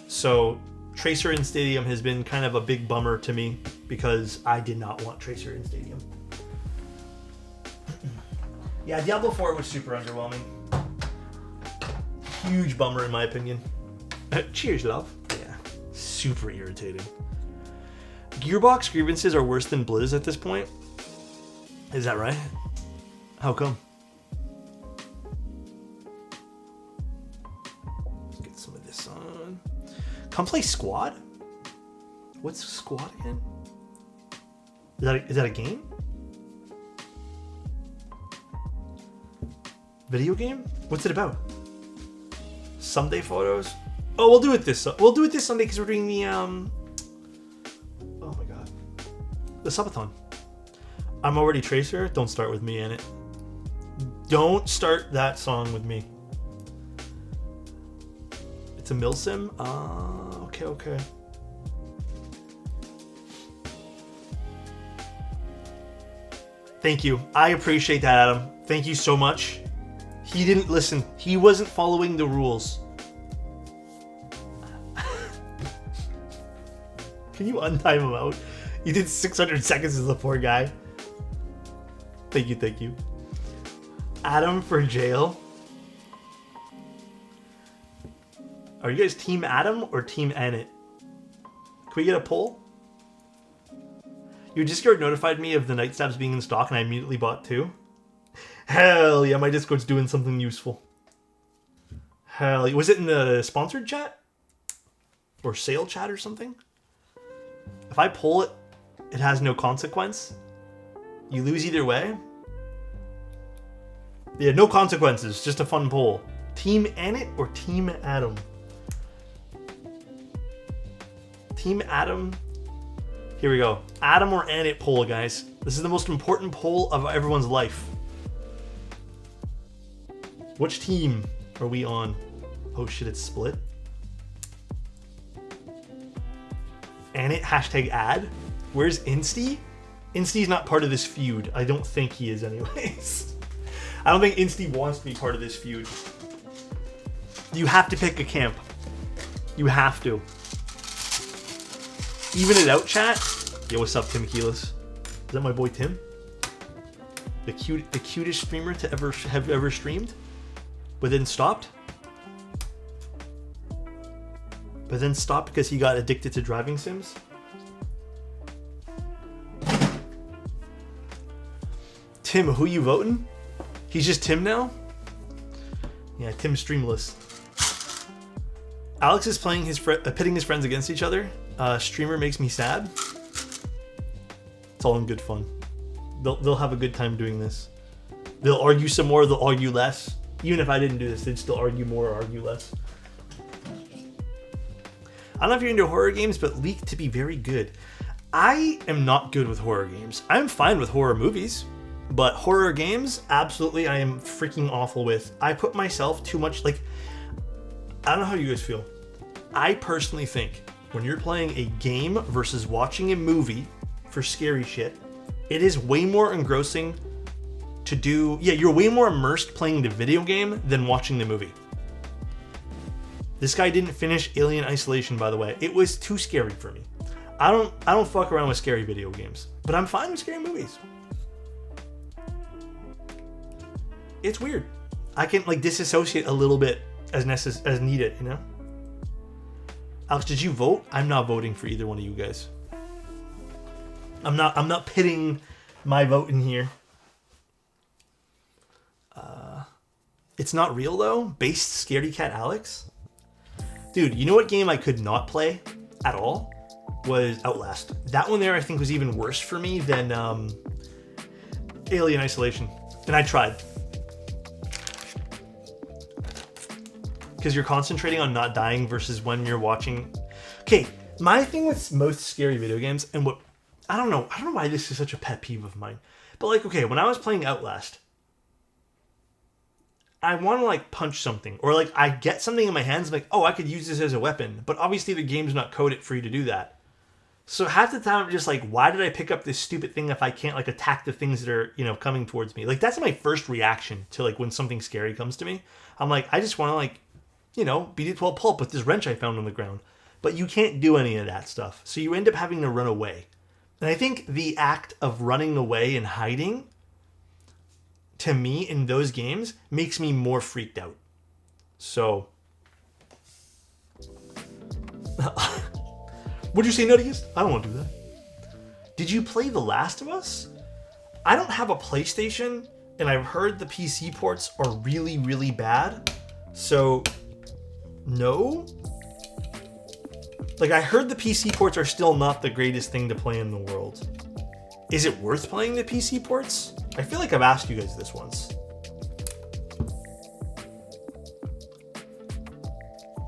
So Tracer in Stadium has been kind of a big bummer to me because I did not want Tracer in Stadium. Yeah, Diablo 4 was super underwhelming. Huge bummer in my opinion. Cheers, love. Yeah, super irritating. Gearbox grievances are worse than Blizz at this point. Is that right? How come? Let's get some of this on. Come play Squad? What's Squad again? Is that a game? Video game? What's it about? Someday photos? Oh, we'll do it this Sunday because we're doing the oh my god, the subathon. I'm already Tracer. Don't start with me in it. Don't start that song with me. It's a milsim. Okay. Thank you. I appreciate that, Adam. Thank you so much. He didn't listen. He wasn't following the rules. Can you untime him out? You did 600 seconds as the poor guy. Thank you. Adam for jail. Are you guys Team Adam or Team Annette? Can we get a poll? Your Discord notified me of the Night Stabs being in stock, and I immediately bought 2. Hell yeah, my Discord's doing something useful. Hell yeah. Was it in the sponsored chat? Or sale chat or something? If I pull it, it has no consequence. You lose either way. Yeah, no consequences. Just a fun poll. Team Annette or Team Adam? Team Adam. Here we go. Adam or Annette poll, guys. This is the most important poll of everyone's life. Which team are we on? Oh shit, it's split. Annette hashtag ad. Where's Insty? Insty's not part of this feud. I don't think he is anyways. I don't think Insty wants to be part of this feud. You have to pick a camp. You have to. Even it out, chat. Yo, what's up, Tim Keelis? Is that my boy Tim? The cutest streamer to have ever streamed, but then stopped. But then stopped because he got addicted to driving sims. Tim, who you voting? He's just Tim now? Yeah, Tim Streamless. Alex is playing pitting his friends against each other. Streamer makes me sad. It's all in good fun. They'll have a good time doing this. They'll argue some more, they'll argue less. Even if I didn't do this, they'd still argue more or argue less. I don't know if you're into horror games, but leaked to be very good. I am not good with horror games. I'm fine with horror movies, but horror games, absolutely, I am freaking awful with. I put myself too much, like, I don't know how you guys feel. I personally think when you're playing a game versus watching a movie for scary shit, it is way more engrossing to do. Yeah, you're way more immersed playing the video game than watching the movie. This guy didn't finish Alien Isolation, by the way. It was too scary for me. I don't fuck around with scary video games, but I'm fine with scary movies. It's weird. I can like disassociate a little bit as needed, you know? Alex, did you vote? I'm not voting for either one of you guys. I'm not pitting my vote in here. It's not real though. Based Scaredy Cat Alex? Dude, you know what game I could not play at all? Was Outlast. That one there I think was even worse for me than Alien Isolation. And I tried. Because you're concentrating on not dying versus when you're watching. Okay, my thing with most scary video games, and what I don't know why this is such a pet peeve of mine. But like, okay, when I was playing Outlast, I want to like punch something, or like I get something in my hands, like, oh, I could use this as a weapon. But obviously the game's not coded for you to do that. So half the time I'm just like, why did I pick up this stupid thing if I can't like attack the things that are, you know, coming towards me? Like that's my first reaction to like when something scary comes to me. I'm like, I just want to like, you know, beat it to a pulp with this wrench I found on the ground. But you can't do any of that stuff. So you end up having to run away. And I think the act of running away and hiding, to me, in those games, makes me more freaked out. So. Would you say no to this? I don't want to do that. Did you play The Last of Us? I don't have a PlayStation, and I've heard the PC ports are really, really bad. So, no. Like, I heard the PC ports are still not the greatest thing to play in the world. Is it worth playing the PC ports? I feel like I've asked you guys this once.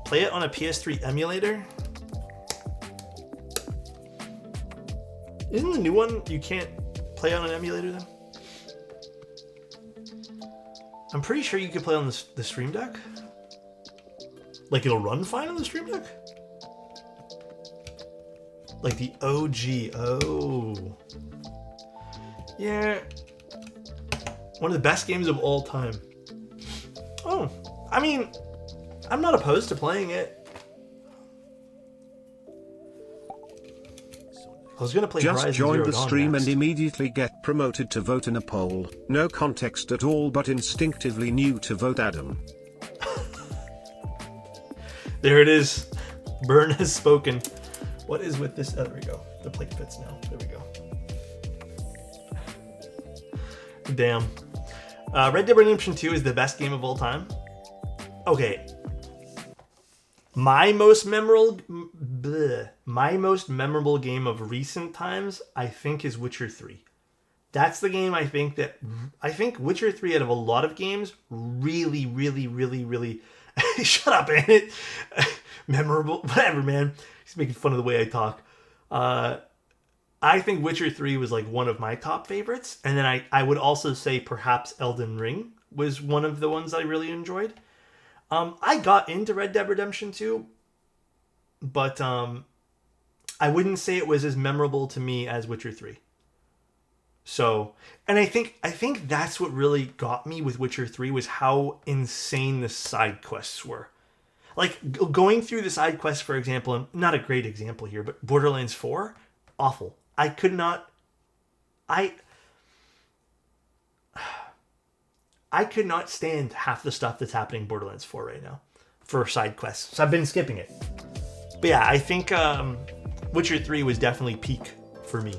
Play it on a PS3 emulator? Isn't the new one you can't play on an emulator then? I'm pretty sure you can play on the Stream Deck. Like it'll run fine on the Stream Deck? Like the OG. Oh. Yeah. One of the best games of all time. Oh. I mean, I'm not opposed to playing it. I was gonna play Just Horizon join Zero the Dawn stream next. and immediately get promoted to vote in a poll. No context at all, but instinctively knew to vote Adam. There it is. Burn has spoken. What is with this? Oh, there we go. The plate fits now. There we go. Damn. Red Dead Redemption 2 is the best game of all time. Okay. My most memorable game of recent times, I think, is Witcher 3. That's the game I think Witcher 3 out of a lot of games really shut up, man. Memorable, whatever, man. He's making fun of the way I talk. I think Witcher 3 was like one of my top favorites. And then I would also say perhaps Elden Ring was one of the ones I really enjoyed. I got into Red Dead Redemption 2, but I wouldn't say it was as memorable to me as Witcher 3. So, and I think that's what really got me with Witcher 3 was how insane the side quests were. Like, going through the side quests, for example, and not a great example here, but Borderlands 4, awful. I could not stand half the stuff that's happening in Borderlands 4 right now for side quests. So I've been skipping it. But yeah, I think Witcher 3 was definitely peak for me.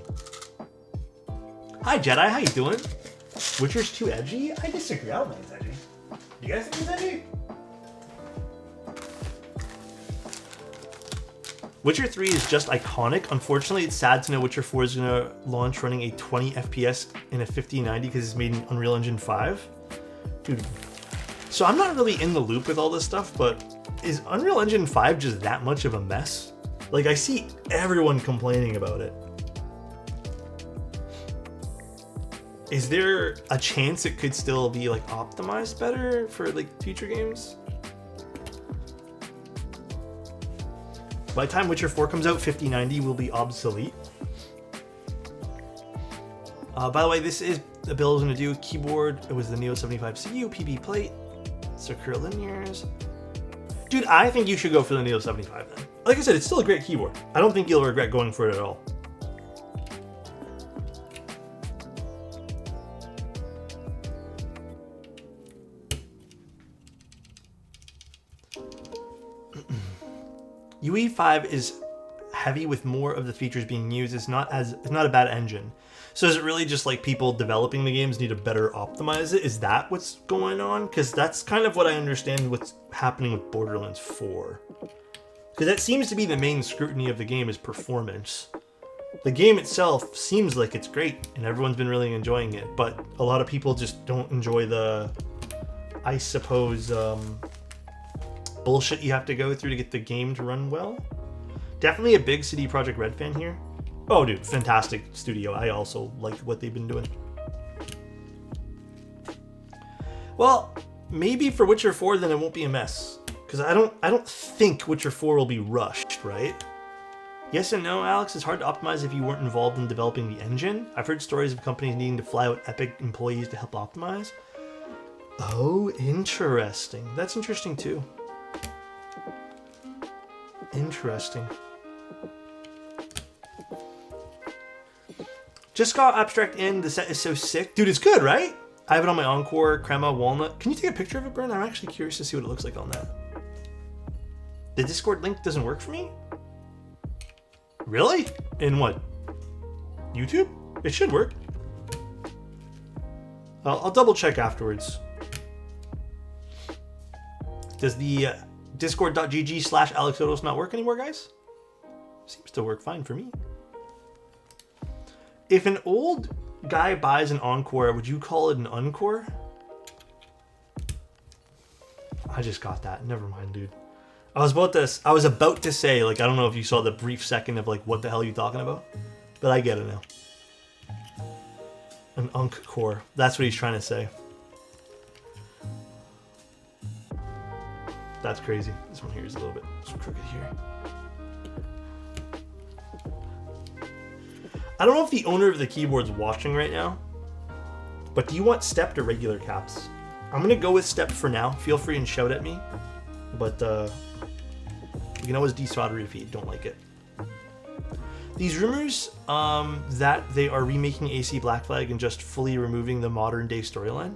Hi Jedi, how you doing? Witcher's too edgy? I disagree. I don't think it's edgy. You guys think it's edgy? Witcher 3 is just iconic. Unfortunately, it's sad to know Witcher 4 is going to launch running a 20 FPS in a 5090 because it's made in Unreal Engine 5. Dude. So I'm not really in the loop with all this stuff, but is Unreal Engine 5 just that much of a mess? Like, I see everyone complaining about it. Is there a chance it could still be like optimized better for like future games? By the time Witcher 4 comes out, 5090 will be obsolete. By the way, this is the build I was going to do. Keyboard, it was the Neo 75 CU, PB plate, circular linears. Dude, I think you should go for the Neo 75 then. Like I said, it's still a great keyboard. I don't think you'll regret going for it at all. UE5 is heavy with more of the features being used. It's not a bad engine. So is it really just like people developing the games need to better optimize it? Is that what's going on? Because that's kind of what I understand what's happening with Borderlands 4. Because that seems to be the main scrutiny of the game is performance. The game itself seems like it's great and everyone's been really enjoying it, but a lot of people just don't enjoy the, I suppose, bullshit you have to go through to get the game to run well. Definitely a big CD Projekt Red fan here. Oh, dude, fantastic studio. I also like what they've been doing. Well, maybe for Witcher 4, then it won't be a mess. Because I don't think Witcher 4 will be rushed, right? Yes and no, Alex. It's hard to optimize if you weren't involved in developing the engine. I've heard stories of companies needing to fly out epic employees to help optimize. Oh, interesting. That's interesting too. Interesting. Just got Abstract in. The set is so sick. Dude, it's good, right? I have it on my Encore Crema Walnut. Can you take a picture of it, Brent? I'm actually curious to see what it looks like on that. The Discord link doesn't work for me? Really? In what? YouTube? It should work. I'll double check afterwards. Does the discord.gg/Alexotos not work anymore, guys? Seems to work fine for me. If an old guy buys an Encore, would you call it an Encore? I just got that. Never mind, dude. I was about to say, like, I don't know if you saw the brief second of, like, what the hell are you talking about? But I get it now. An Encore. That's what he's trying to say. That's crazy. This one here is a little bit crooked here. I don't know if the owner of the keyboard's watching right now, but do you want stepped or regular caps? I'm going to go with stepped for now. Feel free and shout at me, but you can always desolder if you don't like it. These rumors that they are remaking AC Black Flag and just fully removing the modern day storyline.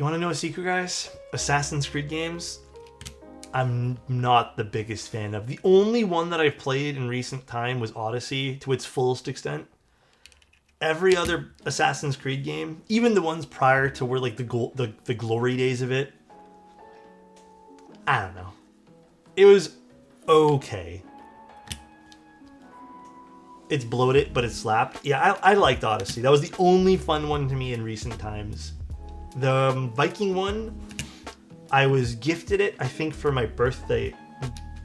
You want to know a secret, guys? Assassin's Creed games, I'm not the biggest fan of. The only one that I've played in recent time was Odyssey to its fullest extent. Every other Assassin's Creed game, even the ones prior to where like the glory days of it, I don't know. It was okay. It's bloated, but it slapped. Yeah, I liked Odyssey. That was the only fun one to me in recent times. The Viking one, I was gifted it, I think, for my birthday,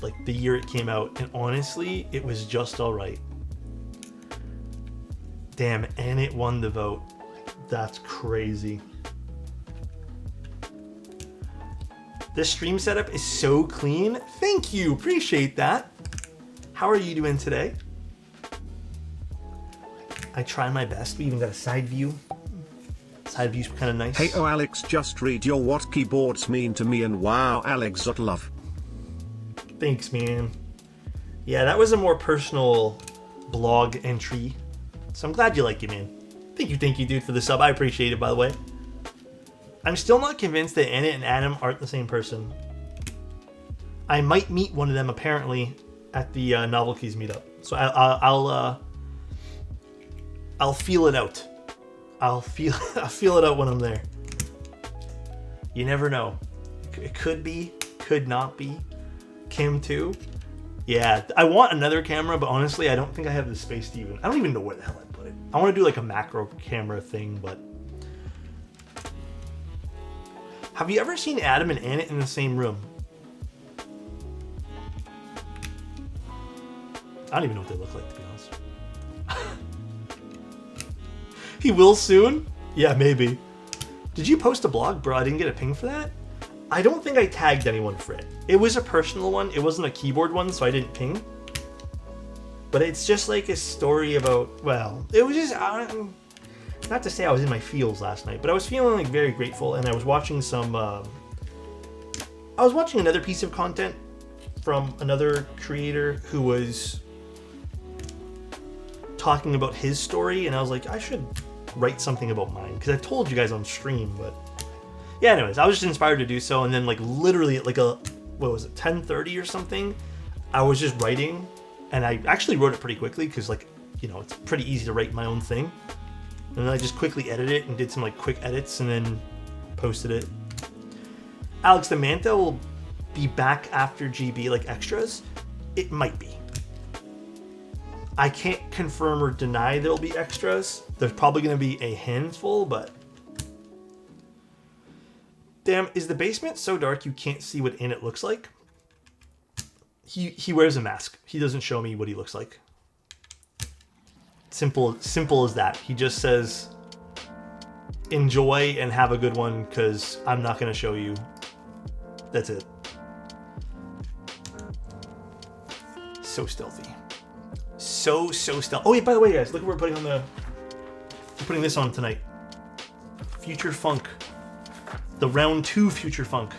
like the year it came out. And honestly, it was just all right. Damn, and it won the vote. That's crazy. This stream setup is so clean. Thank you. Appreciate that. How are you doing today? I try my best. We even got a side view. Side view's kind of nice. Hey, oh Alex, just read your what keyboards mean to me and wow, Alexotos love. Thanks, man. Yeah, that was a more personal blog entry. So I'm glad you like it, man. Thank you, dude, for the sub. I appreciate it, by the way. I'm still not convinced that Anna and Adam aren't the same person. I might meet one of them, apparently, at the Novel Keys meetup. So I'll feel it out. I'll feel it out when I'm there. You never know. It could be, could not be. Kim too. Yeah, I want another camera, but honestly, I don't think I have the space to even. I don't even know where the hell I put it. I want to do like a macro camera thing, but. Have you ever seen Adam and Anna in the same room? I don't even know what they look like, to be honest. He will soon? Yeah, maybe. Did you post a blog? Bro, I didn't get a ping for that. I don't think I tagged anyone for it. It was a personal one. It wasn't a keyboard one, so I didn't ping. But it's just like a story about, well, it was just, not to say I was in my feels last night, but I was feeling like very grateful, and I was watching another piece of content from another creator who was talking about his story, and I was like, I should write something about mine, because I told you guys on stream, but yeah, anyways, I was just inspired to do so, and then like literally at like what was it, 10:30 or something, I was just writing, and I actually wrote it pretty quickly, because like, you know, it's pretty easy to write my own thing, and then I just quickly edited it and did some like quick edits and then posted it. Alex, the Manta will be back after GB, like extras? It might be. I can't confirm or deny there'll be extras. There's probably going to be a handful, but... Damn, is the basement so dark you can't see what in it looks like? He wears a mask. He doesn't show me what he looks like. Simple as that. He just says, enjoy and have a good one, because I'm not going to show you. That's it. So stealthy. So stealthy. Oh yeah, by the way, guys, look what we're putting this on tonight. Future Funk. The round 2 Future Funk.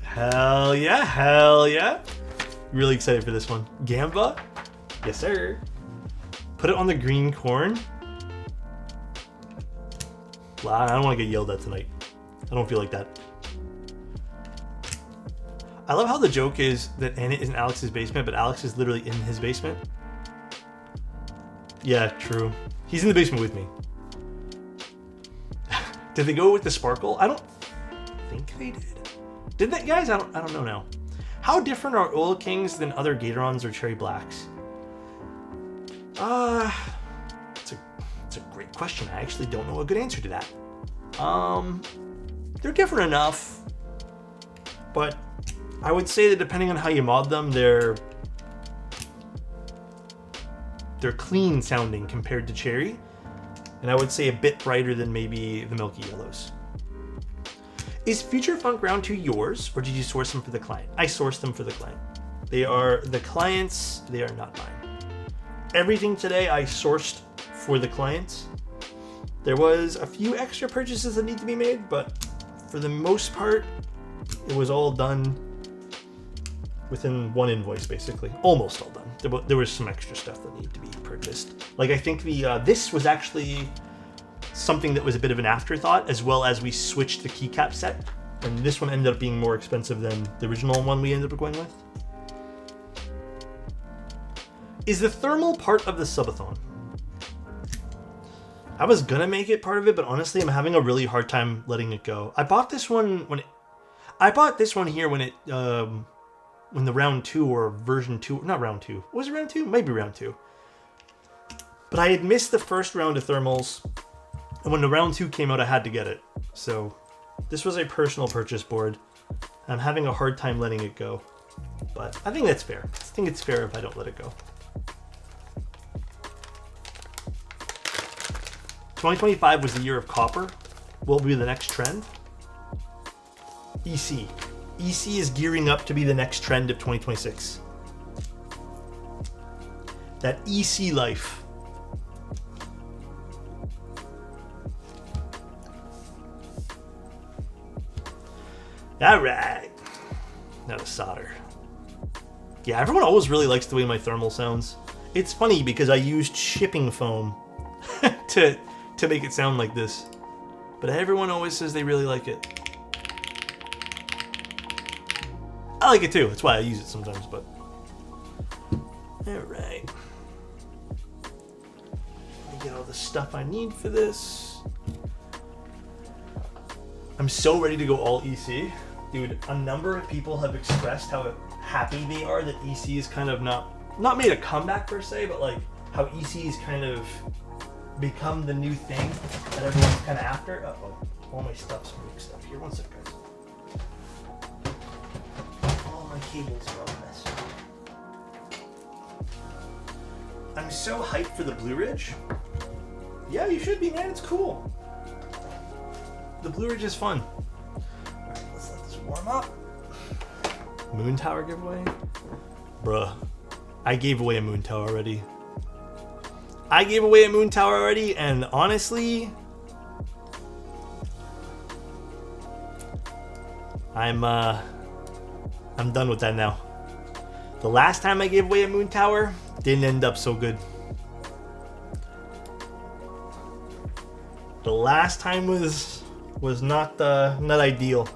Hell yeah. Really excited for this one. Gamba? Yes, sir. Put it on the green corn. Wow, I don't want to get yelled at tonight. I don't feel like that. I love how the joke is that Anna is in Alex's basement, but Alex is literally in his basement. Yeah, true. He's in the basement with me. Did they go with the sparkle? I don't think they did. Did they, guys? I don't know now. How different are Oil Kings than other Gatorons or Cherry Blacks? It's a great question. I actually don't know a good answer to that. They're different enough, but I would say that depending on how you mod them, they're clean sounding compared to Cherry, and I would say a bit brighter than maybe the Milky Yellows. Is Future Funk Round 2 yours, or did you source them for the client? I sourced them for the client. They are the clients, they are not mine. Everything today I sourced for the clients. There was a few extra purchases that need to be made, but for the most part, it was all done within one invoice, basically. Almost all done. There was some extra stuff that needed to be purchased. Like, I think this was actually something that was a bit of an afterthought, as well as we switched the keycap set. And this one ended up being more expensive than the original one we ended up going with. Is the thermal part of the subathon? I was gonna make it part of it, but honestly, I'm having a really hard time letting it go. I bought this one when the round 2 or version 2, not round 2. Was it round 2? Maybe round 2. But I had missed the first round of thermals, and when the round 2 came out, I had to get it. So this was a personal purchase board. I'm having a hard time letting it go, but I think that's fair. I think it's fair if I don't let it go. 2025 was the year of copper. What will be the next trend? EC. EC is gearing up to be the next trend of 2026. That EC life. Alright. Now to solder. Yeah, everyone always really likes the way my thermal sounds. It's funny because I used shipping foam to make it sound like this. But everyone always says they really like it. I like it too. That's why I use it sometimes, but... Alright. Let me get all the stuff I need for this. I'm so ready to go all EC. Dude, a number of people have expressed how happy they are that EC is kind of not made a comeback per se, but like how EC is kind of become the new thing that everyone's kind of after. Uh-oh. All my stuff's mixed up here. One sec, guys. All my cables are all messed up. I'm so hyped for the Blue Ridge. Yeah, you should be, man. It's cool. The Blue Ridge is fun. Alright, let's let this warm up. Moon Tower giveaway? Bruh. I gave away a Moon Tower already. And honestly, I'm done with that now. The last time I gave away a Moon Tower didn't end up so good. The last time was not ideal.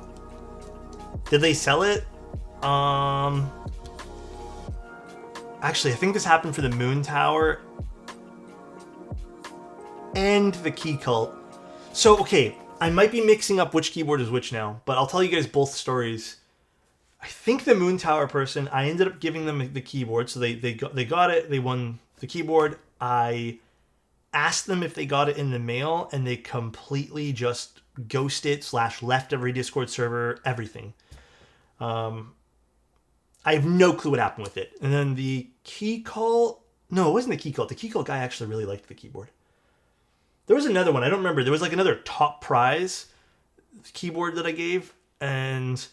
Did they sell it? Actually, I think this happened for the Moon Tower and the Key Cult. So, okay, I might be mixing up which keyboard is which now, but I'll tell you guys both stories. I think the Moon Tower person, I ended up giving them the keyboard, so they got it, they won the keyboard. I asked them if they got it in the mail, and they completely just ghosted / left every Discord server, everything. I have no clue what happened with it. And then the Key Cult, no, it wasn't the Key Cult. The Key Cult guy actually really liked the keyboard. There was another one, I don't remember. There was like another top prize keyboard that I gave, and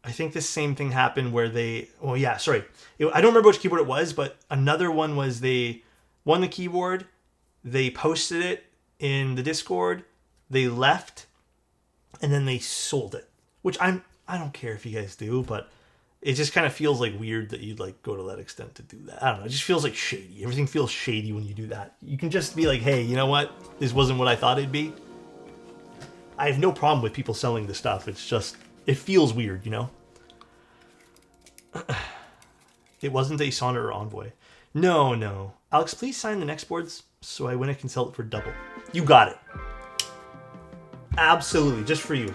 I think the same thing happened where I don't remember which keyboard it was, but another one was they won the keyboard, they posted it in the Discord, they left, and then they sold it. Which I don't care if you guys do, but it just kind of feels like weird that you'd like go to that extent to do that. I don't know. It just feels like shady. Everything feels shady when you do that. You can just be like, hey, you know what? This wasn't what I thought it'd be. I have no problem with people selling the stuff. It's just, it feels weird, you know? It wasn't a Sonnet or Envoy. No. Alex, please sign the next boards so I win a can sell it for double. You got it. Absolutely. Just for you.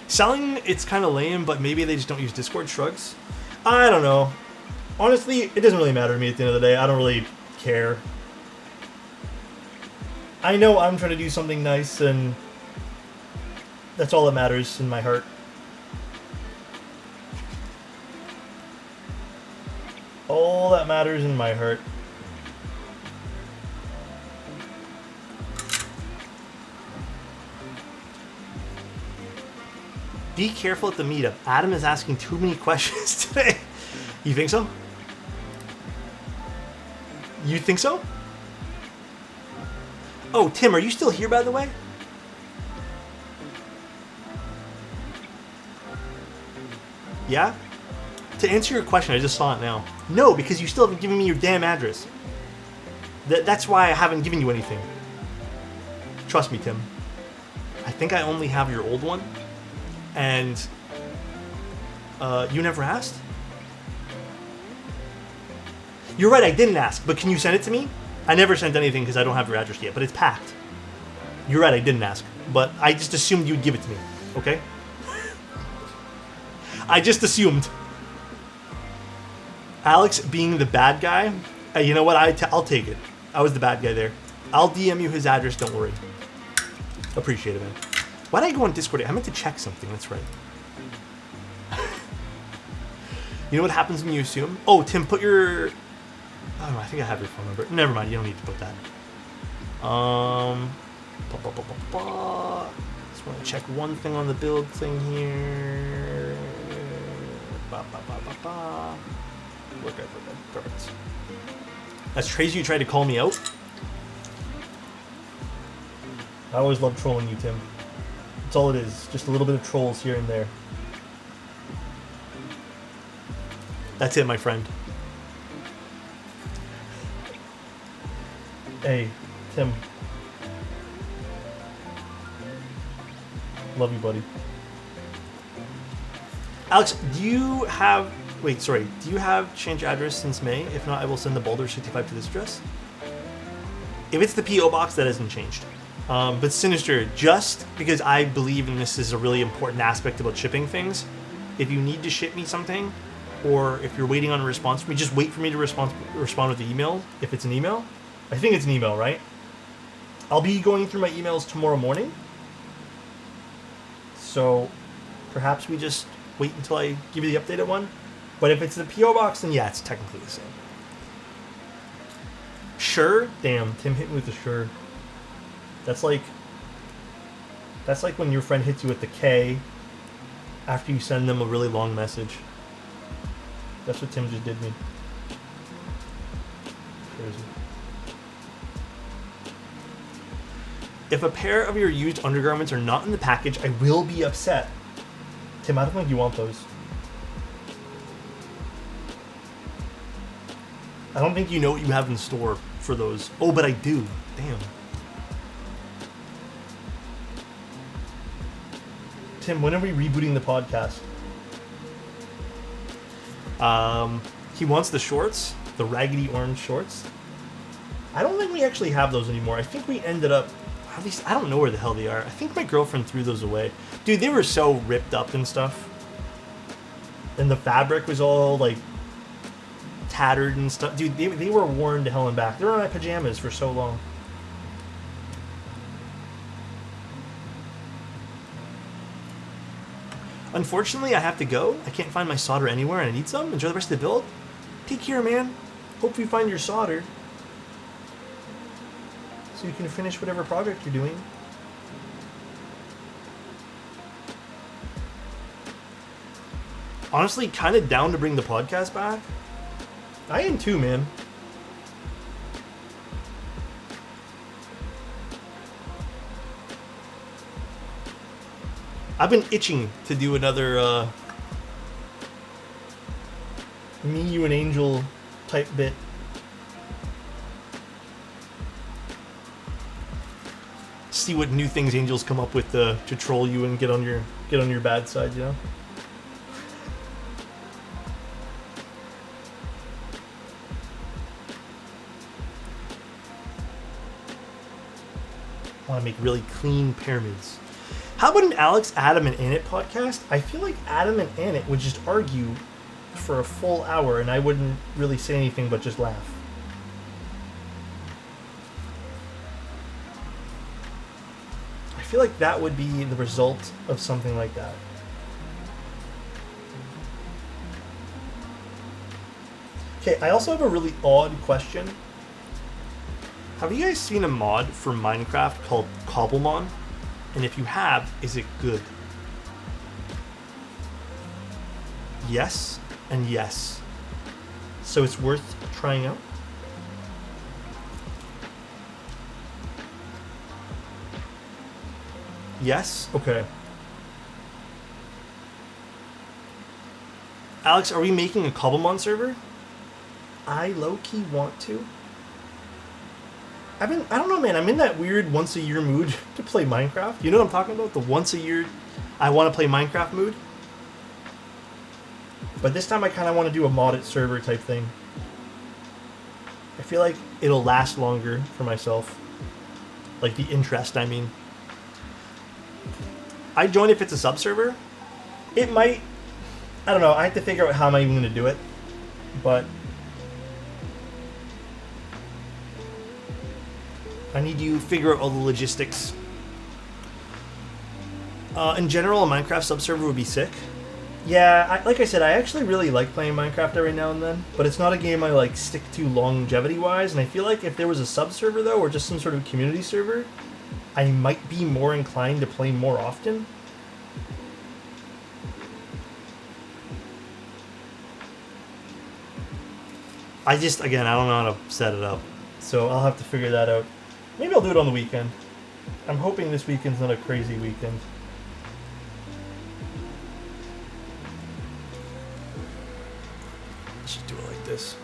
Selling, it's kind of lame, but maybe they just don't use Discord. Shrugs. I don't know. Honestly, it doesn't really matter to me at the end of the day. I don't really care. I know I'm trying to do something nice, and that's all that matters in my heart. All that matters in my heart. Be careful at the meetup. Adam is asking too many questions today. You think so? You think so? Oh, Tim, are you still here, by the way? Yeah? To answer your question, I just saw it now. No, because you still haven't given me your damn address. That's why I haven't given you anything. Trust me, Tim. I think I only have your old one. And you never asked? You're right, I didn't ask, but can you send it to me? I never sent anything because I don't have your address yet, but it's packed. You're right, I didn't ask, but I just assumed you'd give it to me, okay? I just assumed. Alex being the bad guy, you know what, I'll take it. I was the bad guy there. I'll DM you his address, don't worry. Appreciate it, man. Why did I go on Discord? I meant to check something, that's right. You know what happens when you assume? Oh, Tim, put your... I don't know, I think I have your phone number. Never mind, you don't need to put that. Just want to check one thing on the build thing here. We're good. Perfect. That's crazy you tried to call me out. I always love trolling you, Tim. That's all it is. Just a little bit of trolls here and there. That's it, my friend. Hey, Tim. Love you, buddy. Alex, do you have... Wait, sorry. Do you have change address since May? If not, I will send the Boulder 65 to this address. If it's the P.O. box, that hasn't changed. But Sinister, just because I believe in this is a really important aspect about shipping things, if you need to ship me something, or if you're waiting on a response from me, just wait for me to respond with the email, if it's an email. I think it's an email, right? I'll be going through my emails tomorrow morning. So perhaps we just wait until I give you the updated one. But if it's the P.O. box, then yeah, it's technically the same. Sure? Damn, Tim hit me with the sure. That's like when your friend hits you with the K after you send them a really long message. That's what Tim just did me. Crazy. If a pair of your used undergarments are not in the package, I will be upset. Tim, I don't think you want those. I don't think you know what you have in store for those. Oh, but I do. Damn. Tim, when are we rebooting the podcast? He wants the shorts, the raggedy orange shorts. I don't think we actually have those anymore. I think we ended up, at least I don't know where the hell they are. I think my girlfriend threw those away. Dude, they were so ripped up and stuff. And the fabric was all like tattered and stuff. Dude, they were worn to hell and back. They were in my pajamas for so long. Unfortunately, I have to go. I can't find my solder anywhere and I need some. Enjoy the rest of the build. Take care, man. Hope you find your solder so you can finish whatever project you're doing. Honestly, kind of down to bring the podcast back. I am too, man. I've been itching to do another me, you, and Angel type bit. See what new things Angels come up with to troll you and get on your bad side, you know? I want to make really clean pyramids. How about an Alex, Adam, and Annette podcast? I feel like Adam and Annette would just argue for a full hour and I wouldn't really say anything but just laugh. I feel like that would be the result of something like that. Okay, I also have a really odd question. Have you guys seen a mod for Minecraft called Cobblemon? And if you have, is it good? Yes and yes. So it's worth trying out? Yes? Okay. Alex, are we making a Cobblemon server? I low-key want to. I don't know, man. I'm in that weird once a year mood to play Minecraft. You know what I'm talking about? The once a year I want to play Minecraft mood. But this time I kind of want to do a modded server type thing. I feel like it'll last longer for myself. Like the interest, I mean. I join if it's a sub server. It might. I don't know. I have to figure out how am I even going to do it. But I need to figure out all the logistics. In general, a Minecraft sub-server would be sick. Yeah, like I said, I actually really like playing Minecraft every now and then, but it's not a game I like stick to longevity-wise, and I feel like if there was a sub-server, though, or just some sort of community server, I might be more inclined to play more often. Again, I don't know how to set it up, so I'll have to figure that out. Maybe I'll do it on the weekend. I'm hoping this weekend's not a crazy weekend. Let's just do it like this.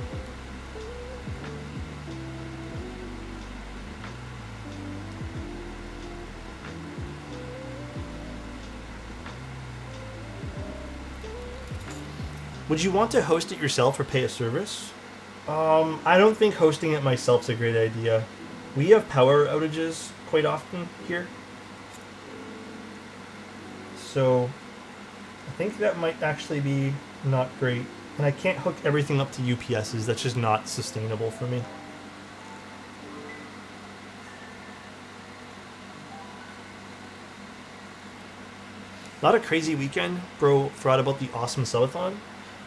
Would you want to host it yourself or pay a service? I don't think hosting it myself is a great idea. We have power outages quite often here. So I think that might actually be not great. And I can't hook everything up to UPSs. That's just not sustainable for me. Not a crazy weekend, bro. Forgot about the awesome subathon.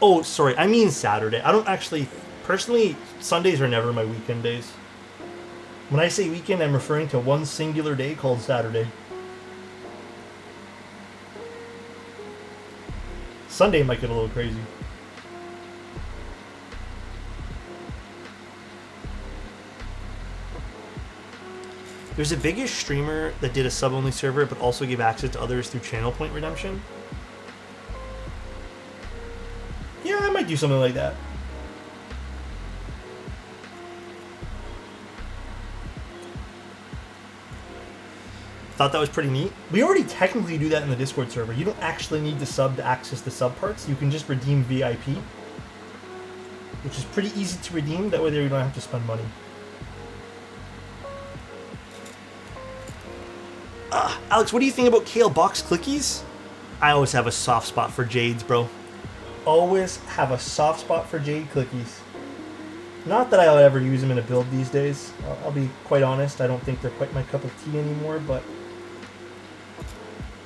Oh, sorry. I mean Saturday. I don't actually... Personally, Sundays are never my weekend days. When I say weekend, I'm referring to one singular day called Saturday. Sunday might get a little crazy. There's a biggish streamer that did a sub-only server but also gave access to others through channel point redemption. Yeah, I might do something like that. Thought that was pretty neat. We already technically do that in the Discord server. You don't actually need to sub to access the sub parts. You can just redeem VIP, which is pretty easy to redeem. That way there you don't have to spend money. Alex, what do you think about Kale box clickies? I always have a soft spot for Jades, bro. Always have a soft spot for Jade clickies. Not that I'll ever use them in a build these days. I'll be quite honest. I don't think they're quite my cup of tea anymore, but...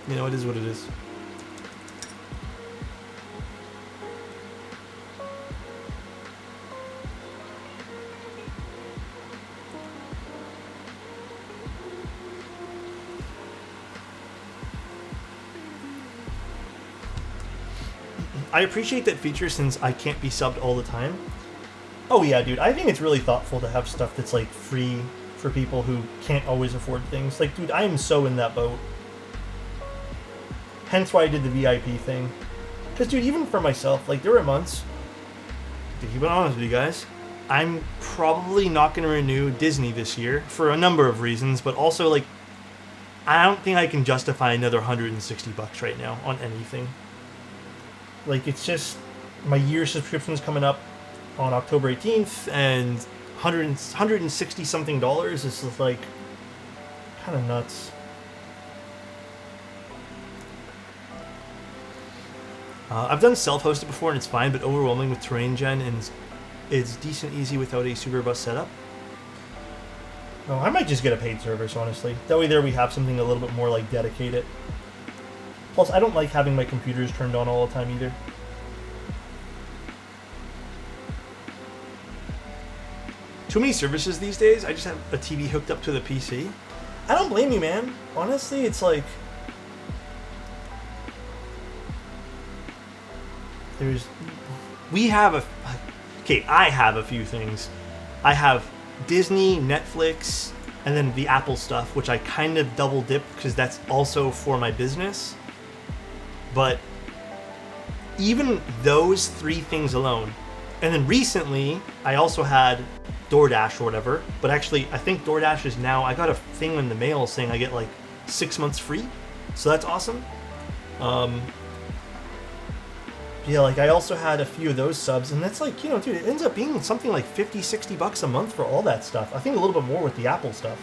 You know, it is what it is. I appreciate that feature since I can't be subbed all the time. Oh yeah, dude, I think it's really thoughtful to have stuff that's like free for people who can't always afford things. Like, dude, I am so in that boat. Hence why I did the VIP thing. Because, dude, even for myself, like, there were months, to keep it honest with you guys, I'm probably not going to renew Disney this year for a number of reasons, but also, like, I don't think I can justify another $160 right now on anything. Like, it's just, my year subscription's coming up on October 18th, and $160 something is just, like, kind of nuts. I've done self-hosted before and it's fine, but overwhelming with terrain gen and it's decent easy without a super bus setup. Oh, I might just get a paid service, honestly. That way there we have something a little bit more like dedicated. Plus, I don't like having my computers turned on all the time either. Too many services these days. I just have a TV hooked up to the PC. I don't blame you, man. Honestly, it's like... I have a few things. I have Disney, Netflix, and then the Apple stuff, which I kind of double dip because that's also for my business. But even those three things alone, and then recently I also had DoorDash or whatever. But actually, I think DoorDash is now, I got a thing in the mail saying I get like 6 months free. So that's awesome. Yeah, like I also had a few of those subs, and that's like, you know, dude, it ends up being something like 50, 60 bucks a month for all that stuff. I think a little bit more with the Apple stuff.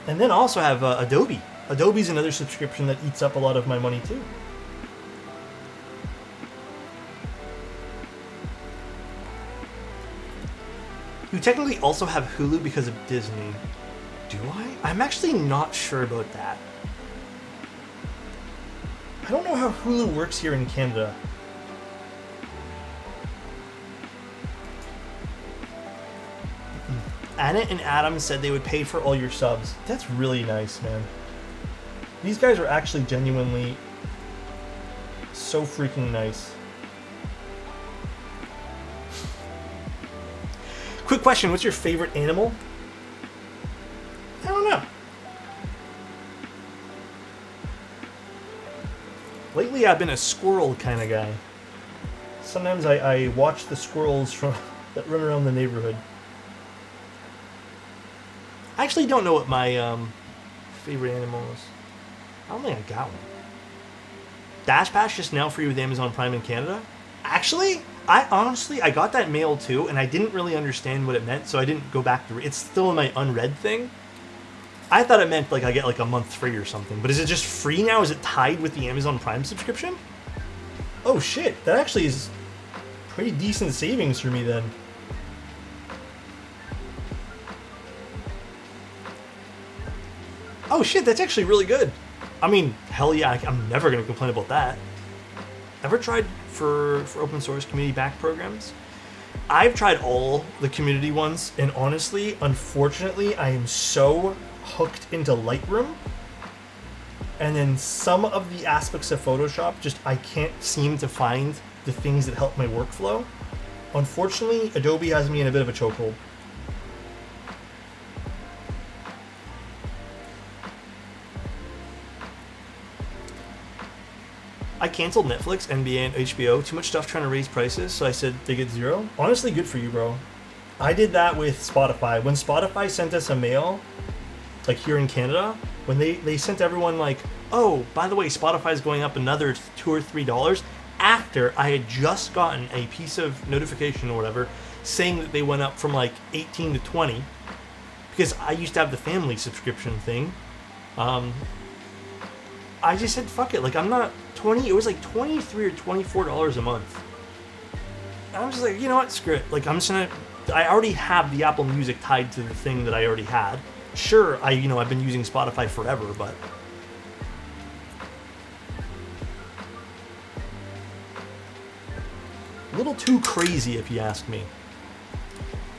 And then I also have Adobe. Adobe's another subscription that eats up a lot of my money too. You technically also have Hulu because of Disney. Do I? I'm actually not sure about that. I don't know how Hulu works here in Canada. Anna and Adam said they would pay for all your subs. That's really nice, man. These guys are actually genuinely so freaking nice. Quick question, what's your favorite animal? I don't know. Lately I've been a squirrel kind of guy. Sometimes I watch the squirrels from that run around the neighborhood. I actually don't know what my favorite animal is. I don't think I got one. Dash Pass just now free with Amazon Prime in Canada? Actually, I got that mail too, and I didn't really understand what it meant, so I didn't go back to it's still in my unread thing. I thought it meant like I get like a month free or something, but is it just free now? Is it tied with the Amazon Prime subscription? Oh shit, that actually is pretty decent savings for me then. Oh shit, that's actually really good. I mean, hell yeah, I'm never going to complain about that. Ever tried for open source community back programs? I've tried all the community ones, and honestly, unfortunately, I am so hooked into Lightroom, and then some of the aspects of Photoshop, just I can't seem to find the things that help my workflow. Unfortunately, Adobe has me in a bit of a chokehold. I canceled Netflix, NBA, and HBO. Too much stuff trying to raise prices, so I said they get zero. Honestly, good for you, bro. I did that with Spotify. When Spotify sent us a mail, like here in Canada, when they sent everyone like, oh, by the way, Spotify's going up another $2 or $3, after I had just gotten a piece of notification or whatever saying that they went up from like 18 to 20, because I used to have the family subscription thing. I just said, fuck it. Like, I'm not 20. It was like $23 or $24 a month. And I'm just like, you know what? Screw it. Like, I'm just gonna. I already have the Apple Music tied to the thing that I already had. Sure, I've been using Spotify forever, but a little too crazy, if you ask me.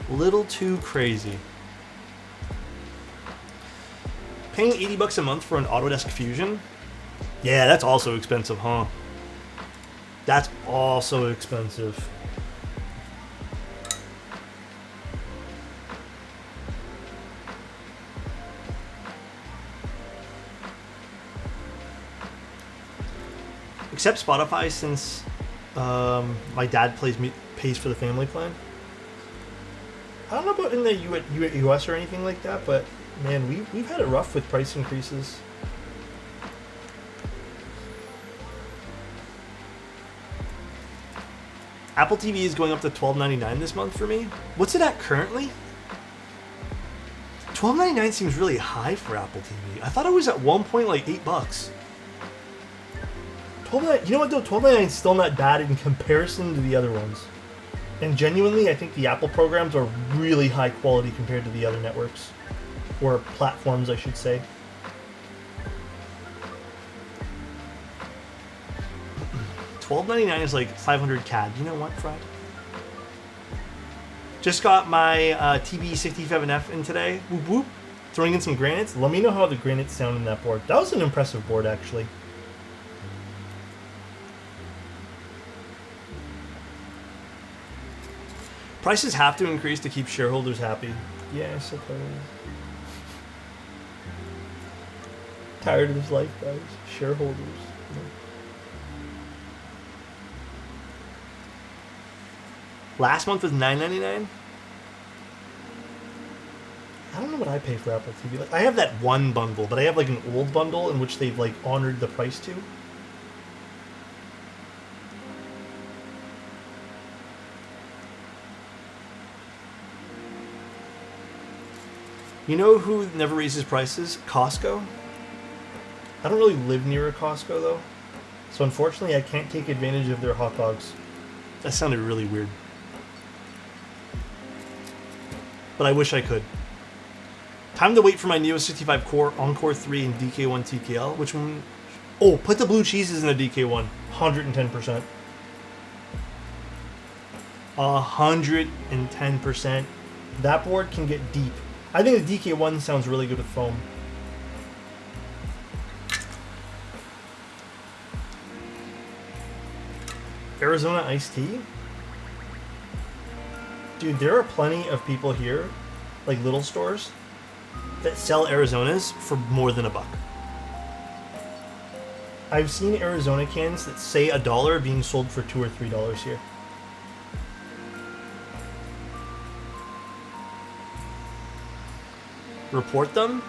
A little too crazy. Paying $80 a month for an Autodesk Fusion? Yeah, that's also expensive, huh? That's also expensive. Except Spotify, since my dad pays for the family plan. I don't know about in the US or anything like that, but man, we've had it rough with price increases. Apple TV is going up to $12.99 this month for me. What's it at currently? $12.99 seems really high for Apple TV. I thought it was at one point like $8. $12.99, you know what though? $12.99 is still not bad in comparison to the other ones. And genuinely, I think the Apple programs are really high quality compared to the other networks. Or platforms, I should say. $12.99 is like 500 CAD. You know what, Fred? Just got my TB67F in today. Whoop whoop. Throwing in some granites. Let me know how the granites sound in that board. That was an impressive board, actually. Prices have to increase to keep shareholders happy. Yeah, I suppose. Tired of this life, guys. Shareholders. Last month was $9.99. I don't know what I pay for Apple TV. Like, I have that one bundle, but I have like an old bundle in which they've like honored the price to. You know who never raises prices? Costco. I don't really live near a Costco though, so unfortunately I can't take advantage of their hot dogs. That sounded really weird, but I wish I could. Time to wait for my Neo 65 Core Encore 3 and DK1 TKL. Which one? Oh, put the blue cheeses in the DK1. 110%. 110%. That board can get deep. I think the DK1 sounds really good with foam. Arizona iced tea? Dude, there are plenty of people here, like little stores, that sell Arizonas for more than $1. I've seen Arizona cans that say $1 being sold for $2 or $3 here. Report them?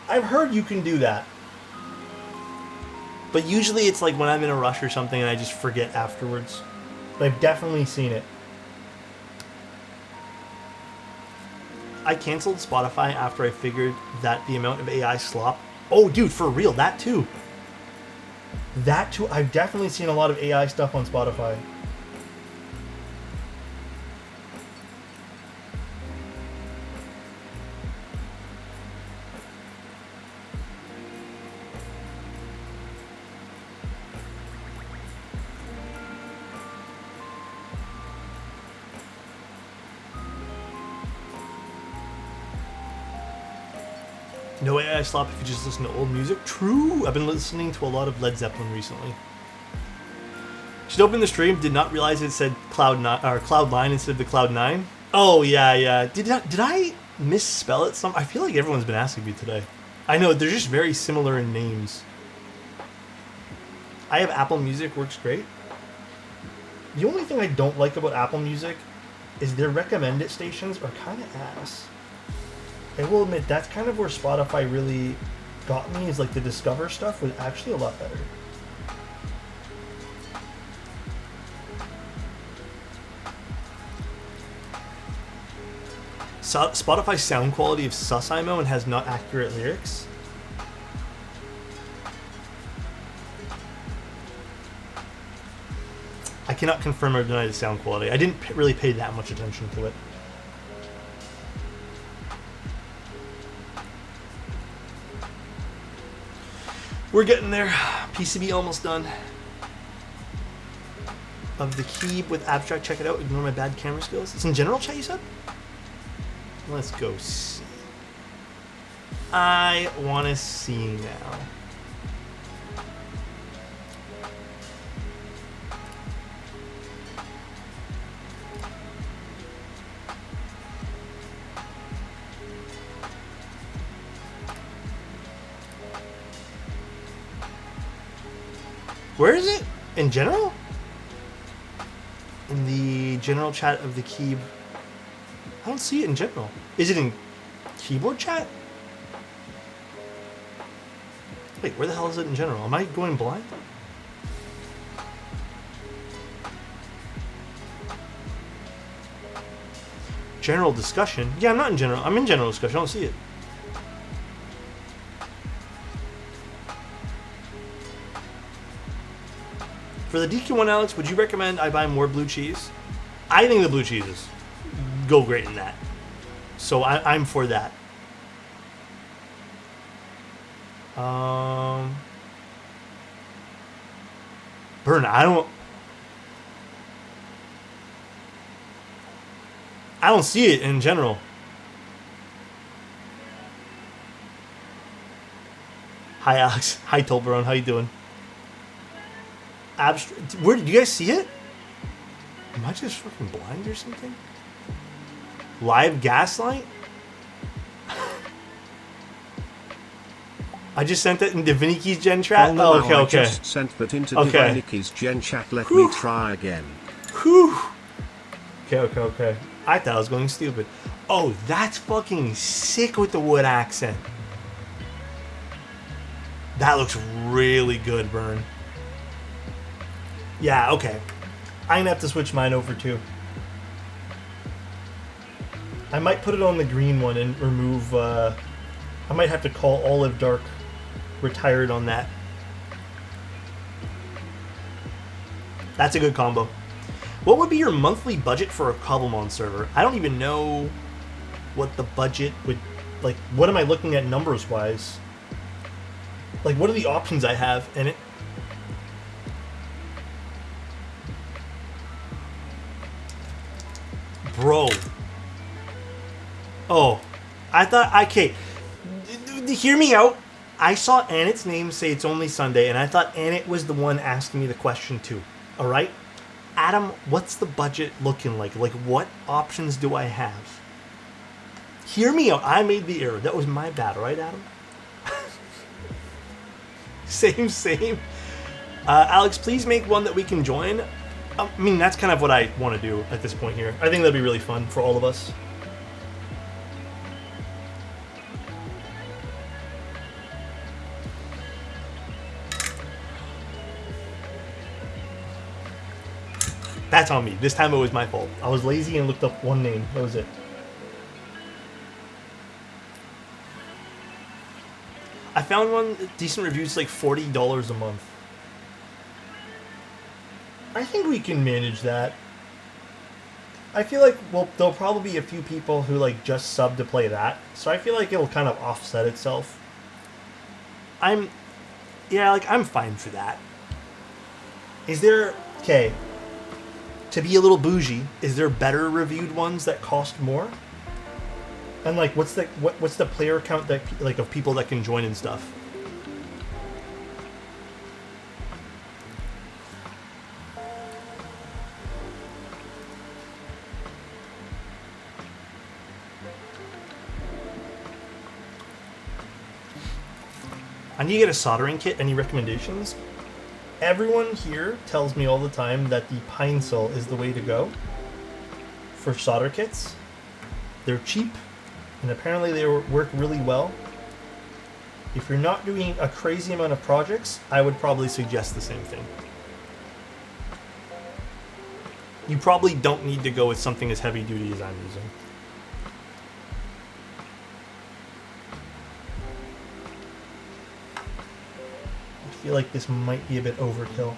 I've heard you can do that. But usually it's like when I'm in a rush or something and I just forget afterwards. But I've definitely seen it. I canceled Spotify after I figured that the amount of AI slop... Oh, dude, for real, that too. That too. I've definitely seen a lot of AI stuff on Spotify. No AI slop if you just listen to old music. True. I've been listening to a lot of Led Zeppelin recently. Should open the stream. Did not realize it said Cloudline instead of the Cloud9. Oh yeah. Did I misspell it? I feel like everyone's been asking me today. I know they're just very similar in names. I have Apple Music. Works great. The only thing I don't like about Apple Music is their recommended stations are kind of ass. I will admit that's kind of where Spotify really got me, is like the Discover stuff was actually a lot better. Spotify's sound quality of sus IMO and has not accurate lyrics. I cannot confirm or deny the sound quality. I didn't really pay that much attention to it. We're getting there. PCB almost done. Of the key with abstract, check it out. Ignore my bad camera skills. It's in general chat, you said? Let's go see. I want to see now. Where is it? In general? In the general chat of the key. I don't see it in general. Is it in keyboard chat? Wait, where the hell is it in general? Am I going blind? General discussion? Yeah, I'm not in general. I'm in general discussion. I don't see it. For the DQ1, Alex, would you recommend I buy more blue cheese? I think the blue cheeses go great in that. So I'm for that. Burn, I don't see it in general. Hi, Alex. Hi, Tolbaron. How you doing? Where do you guys see it? Am I just fucking blind or something? Live Gaslight? I just sent it in Diviniki's Gen chat. Oh, okay. I just sent that into Diviniki's Gen chat. Let me try again. Whew. Okay. I thought I was going stupid. Oh, that's fucking sick with the wood accent. That looks really good, Vern. Yeah, okay. I'm gonna have to switch mine over too. I might put it on the green one and remove, I might have to call Olive Dark retired on that. That's a good combo. What would be your monthly budget for a Cobblemon server? I don't even know what the budget would, like, what am I looking at numbers wise? Like, what are the options I have in it? Bro. Oh, I thought, okay, hear me out. I saw Annette's name say it's only Sunday, and I thought Annette was the one asking me the question too. All right? Adam, what's the budget looking like? Like, what options do I have? Hear me out. I made the error. That was my bad, right, Adam? Same. Alex, please make one that we can join. I mean, that's kind of what I want to do at this point here. I think that'd be really fun for all of us. That's on me. This time it was my fault. I was lazy and looked up one name. That was it. I found one decent reviews like $40 a month. I think we can manage that. I feel like, well, there'll probably be a few people who like just sub to play that, so I feel like it'll kind of offset itself. I'm fine for that. Is there, okay, to be a little bougie, is there better reviewed ones that cost more? And like, what's the player count that like of people that can join and stuff? I need to get a soldering kit. Any recommendations? Everyone here tells me all the time that the Pine-Sol is the way to go for solder kits. They're cheap, and apparently they work really well. If you're not doing a crazy amount of projects, I would probably suggest the same thing. You probably don't need to go with something as heavy duty as I'm using. I feel like this might be a bit overkill.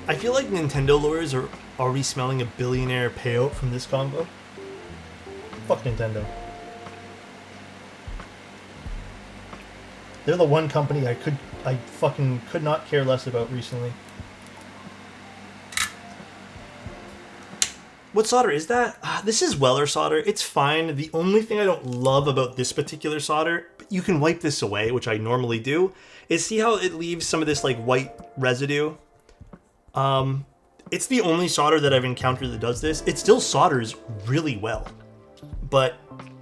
I feel like Nintendo lawyers are already smelling a billionaire payout from this combo. Fuck Nintendo. They're the one company I fucking could not care less about recently. What solder is that? This is Weller solder. It's fine. The only thing I don't love about this particular solder, you can wipe this away, which I normally do, is see how it leaves some of this like white residue? It's the only solder that I've encountered that does this. It still solders really well, but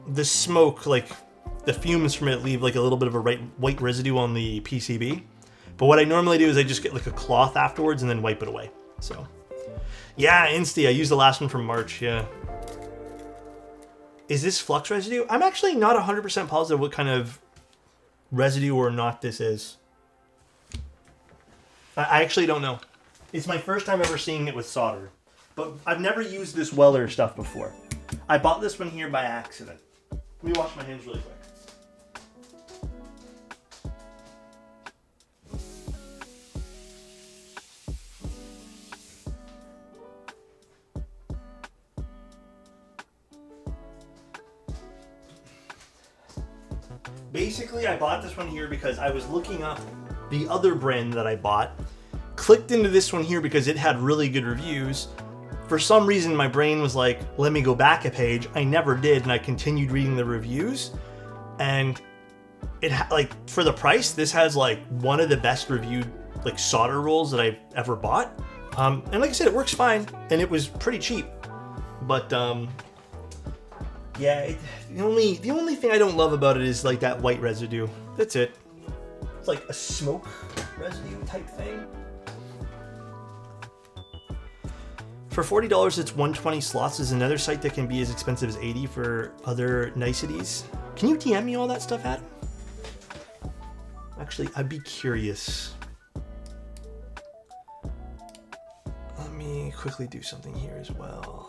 the smoke, like the fumes from it leave like a little bit of a white residue on the PCB. But what I normally do is I just get like a cloth afterwards and then wipe it away. So yeah, Insti, I used the last one from March, yeah. Is this flux residue? I'm actually not 100% positive what kind of residue or not this is. I actually don't know. It's my first time ever seeing it with solder. But I've never used this Weller stuff before. I bought this one here by accident. Let me wash my hands really quick. Basically, I bought this one here because I was looking up the other brand that I bought, clicked into this one here because it had really good reviews. For some reason, my brain was like, let me go back a page. I never did, and I continued reading the reviews. And it like, for the price, this has like one of the best reviewed like solder rolls that I've ever bought. And like I said, it works fine, and it was pretty cheap. But Yeah, the only thing I don't love about it is like that white residue. That's it. It's like a smoke residue type thing. For $40, it's 120 slots. Is another site that can be as expensive as 80 for other niceties. Can you DM me all that stuff, Adam? Actually, I'd be curious. Let me quickly do something here as well.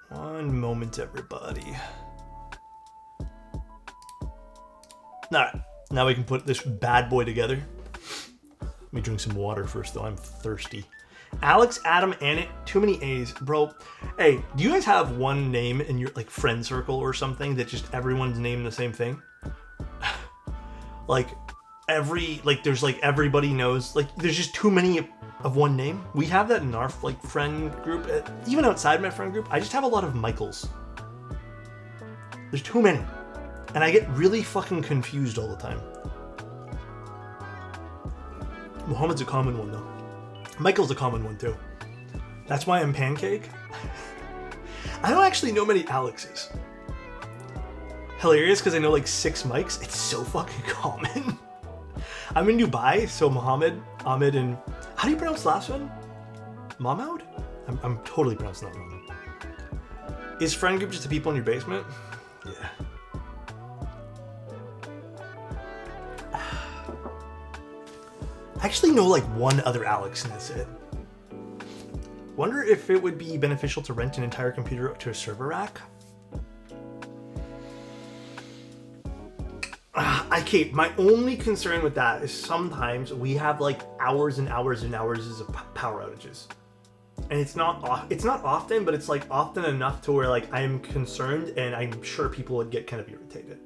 One moment, everybody. Alright, now we can put this bad boy together. Let me drink some water first, though. I'm thirsty. Alex, Adam, Annette, too many A's. Bro, hey, do you guys have one name in your like friend circle or something that just everyone's named the same thing? Like there's like everybody knows, like there's just too many of one name. We have that in our like friend group. Even outside my friend group, I just have a lot of Michaels. There's too many. And I get really fucking confused all the time. Muhammad's a common one though. Michael's a common one too. That's why I'm Pancake. I don't actually know many Alexes. Hilarious because I know like 6 Mikes. It's so fucking common. I'm in Dubai, so Muhammad, Ahmed, and how do you pronounce the last one? Mahmoud? I'm totally pronouncing that wrong. Is friend group just the people in your basement? Yeah. I actually know like one other Alex and that's it. Wonder if it would be beneficial to rent an entire computer to a server rack. Okay, my only concern with that is sometimes we have like hours and hours and hours of power outages. And it's not often, but it's like often enough to where like I'm concerned and I'm sure people would get kind of irritated.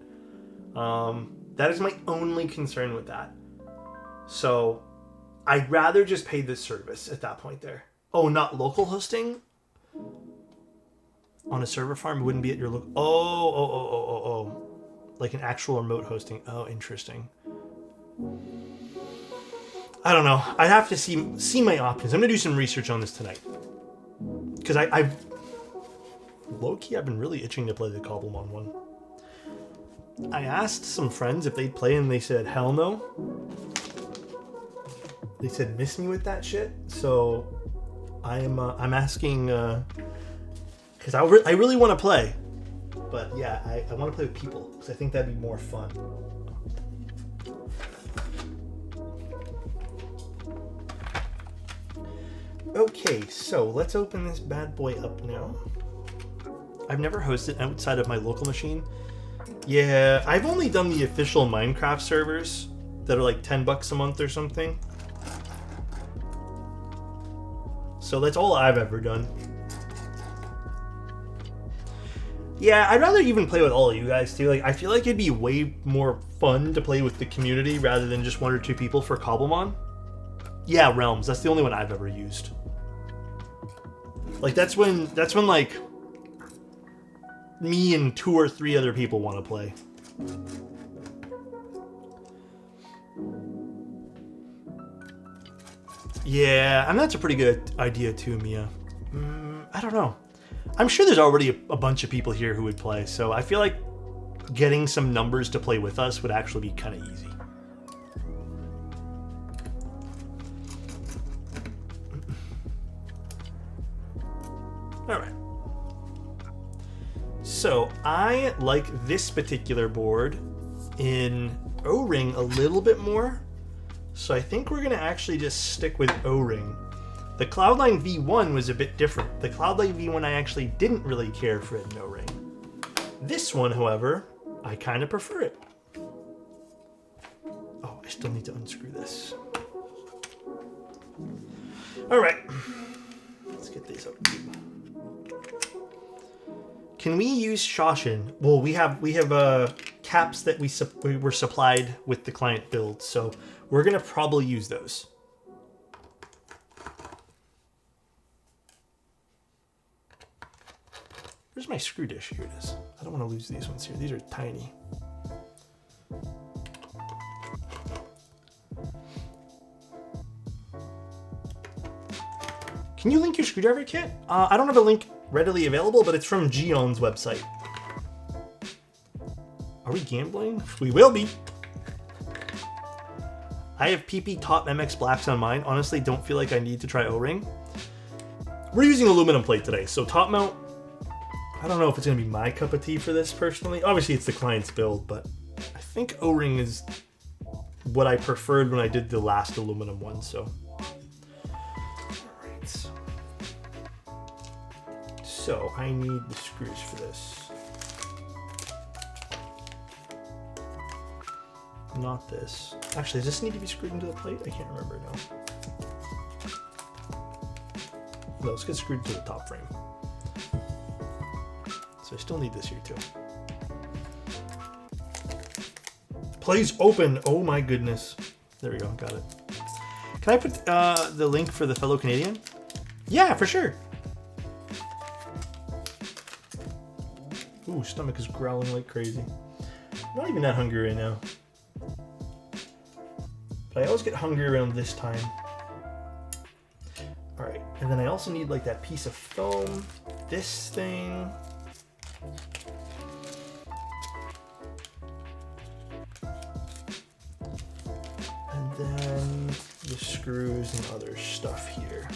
That is my only concern with that. So I'd rather just pay this service at that point there. Oh, not local hosting? On a server farm, it wouldn't be at your local... Oh. Like an actual remote hosting. Oh, interesting. I don't know. I'd have to see my options. I'm going to do some research on this tonight. Because I've... Low-key, I've been really itching to play the Cobblemon one. I asked some friends if they'd play and they said, hell no. They said, miss me with that shit. So I'm asking, because I really want to play. But yeah, I want to play with people because I think that'd be more fun. Okay, so let's open this bad boy up now. I've never hosted outside of my local machine. Yeah, I've only done the official Minecraft servers that are like $10 a month or something. So that's all I've ever done. Yeah, I'd rather even play with all of you guys too. Like, I feel like it'd be way more fun to play with the community rather than just 1 or 2 people for Cobblemon. Yeah, Realms. That's the only one I've ever used. Like, that's when like me and 2 or 3 other people want to play. Yeah, and that's a pretty good idea too, Mia. I don't know. I'm sure there's already a bunch of people here who would play, so I feel like getting some numbers to play with us would actually be kind of easy. All right. So I like this particular board in O-ring a little bit more. So I think we're going to actually just stick with O-ring. The Cloudline V1 was a bit different. The Cloudline V1 I actually didn't really care for it in O-ring. This one, however, I kind of prefer it. Oh, I still need to unscrew this. All right. Let's get these up. Can we use Shoshin? Well, we have caps that we were supplied with the client build, so we're gonna probably use those. Where's my screw dish? Here it is. I don't want to lose these ones here. These are tiny. Can you link your screwdriver kit? I don't have a link readily available, but it's from Geon's website. Are we gambling? We will be. I have PP Top MX Blacks on mine. Honestly, don't feel like I need to try O-ring. We're using aluminum plate today, so top mount, I don't know if it's going to be my cup of tea for this personally. Obviously, it's the client's build, but I think O-ring is what I preferred when I did the last aluminum one, so. Alright. So, I need the screws for this. Not this. Actually, does this need to be screwed into the plate? I can't remember now. No, let's get screwed to the top frame. So I still need this here too. Please open. Oh my goodness. There we go. Got it. Can I put the link for the fellow Canadian? Yeah, for sure. Ooh, stomach is growling like crazy. I'm not even that hungry right now. But I always get hungry around this time. Alright, and then I also need like that piece of foam, this thing. And then the screws and other stuff here.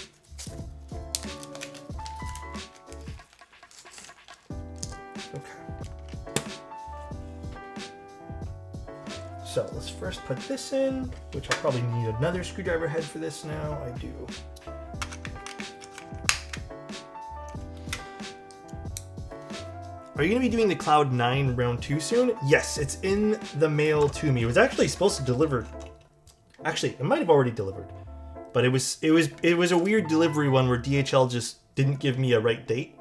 So let's first put this in, which I'll probably need another screwdriver head for this now. I do. Are you going to be doing the Cloudline round 2 soon? Yes, it's in the mail to me. It was actually supposed to deliver. Actually, it might have already delivered, but it was a weird delivery one where DHL just didn't give me a right date.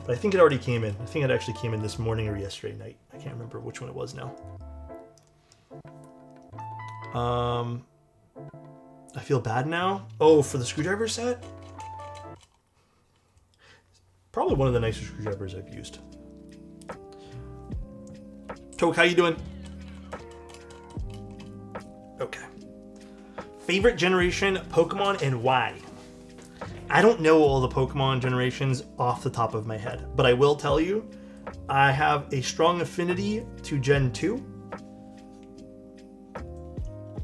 But I think it already came in. I think it actually came in this morning or yesterday night. I can't remember which one it was now. I feel bad now. Oh, for the screwdriver set? Probably one of the nicer screwdrivers I've used. Toke, how you doing? Okay. Favorite generation, Pokemon, and why? I don't know all the Pokemon generations off the top of my head, but I will tell you, I have a strong affinity to Gen 2.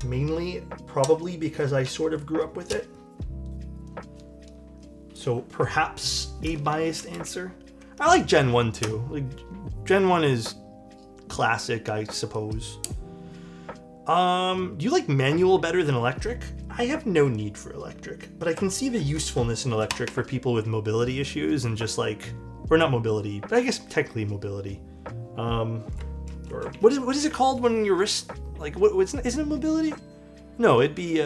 Mainly, probably because I sort of grew up with it. So perhaps a biased answer. I like Gen 1 too. Like Gen 1 is classic, I suppose. Do you like manual better than electric? I have no need for electric, but I can see the usefulness in electric for people with mobility issues and just like, or not mobility, but I guess technically mobility. Or what is it called when your wrist, like, isn't it mobility? No, it'd be,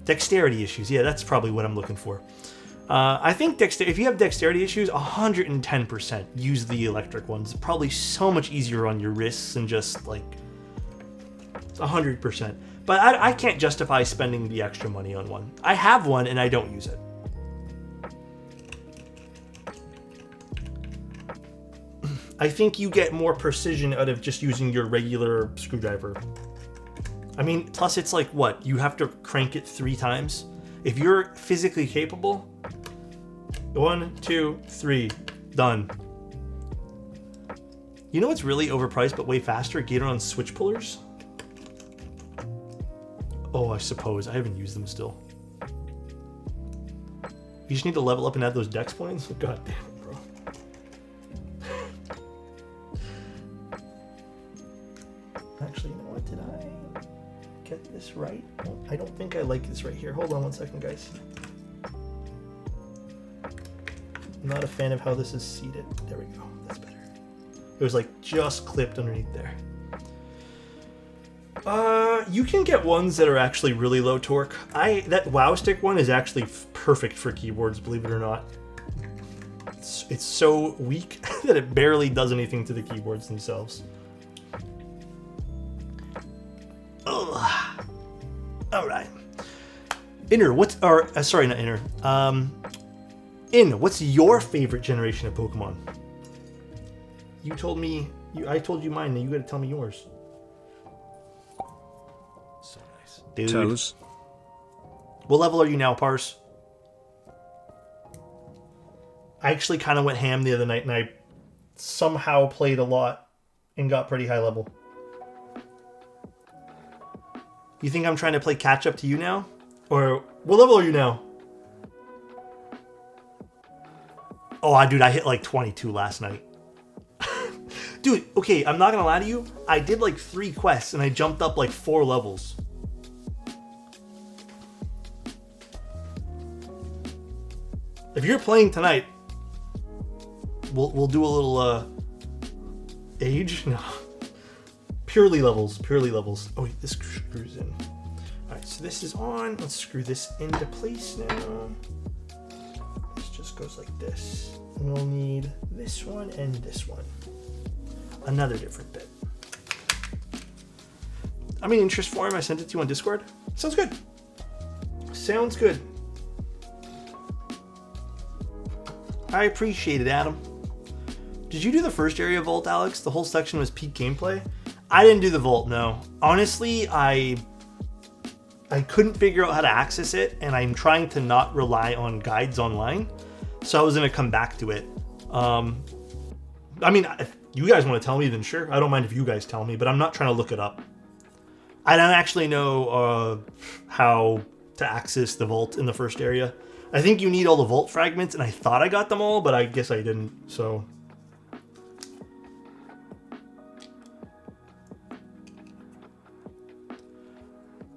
dexterity issues. Yeah, that's probably what I'm looking for. I think if you have dexterity issues, 110% use the electric ones. It's probably so much easier on your wrists and just like 100%. But I can't justify spending the extra money on one. I have one and I don't use it. I think you get more precision out of just using your regular screwdriver. I mean, plus it's like, what? You have to crank it 3 times? If you're physically capable, 1, 2, 3, done. You know what's really overpriced but way faster? Gatoron switch pullers. Oh, I suppose. I haven't used them still. You just need to level up and add those dex points? God damn it, bro. Actually, you know what? Did I get this right? Oh, I don't think I like this right here. Hold on one second, guys. I'm not a fan of how this is seated. There we go. That's better. It was like just clipped underneath there. You can get ones that are actually really low torque. That WoW stick one is actually perfect for keyboards, believe it or not. It's so weak that it barely does anything to the keyboards themselves. Ugh. All right. What's your favorite generation of Pokemon? You told me, I told you mine, and you gotta tell me yours. So nice. Dude. Toes. What level are you now, Parse? I actually kind of went ham the other night, and I somehow played a lot and got pretty high level. You think I'm trying to play catch up to you now? Or what level are you now? Oh, dude, I hit like 22 last night. Dude, okay, I'm not gonna lie to you. I did like 3 quests and I jumped up like 4 levels. If you're playing tonight, we'll do a little age. No, purely levels. Oh wait, this screws in. All right, so this is on. Let's screw this into place now. This just goes like this. We'll need this one and this one. Another different bit. I'm in interest form. I sent it to you on Discord. Sounds good. Sounds good. I appreciate it, Adam. Did you do the first area vault, Alex? The whole section was peak gameplay? I didn't do the vault, no. Honestly, I couldn't figure out how to access it, and I'm trying to not rely on guides online. So I was going to come back to it. I mean, if you guys want to tell me, then sure. I don't mind if you guys tell me, but I'm not trying to look it up. I don't actually know how to access the vault in the first area. I think you need all the vault fragments, and I thought I got them all, but I guess I didn't, so...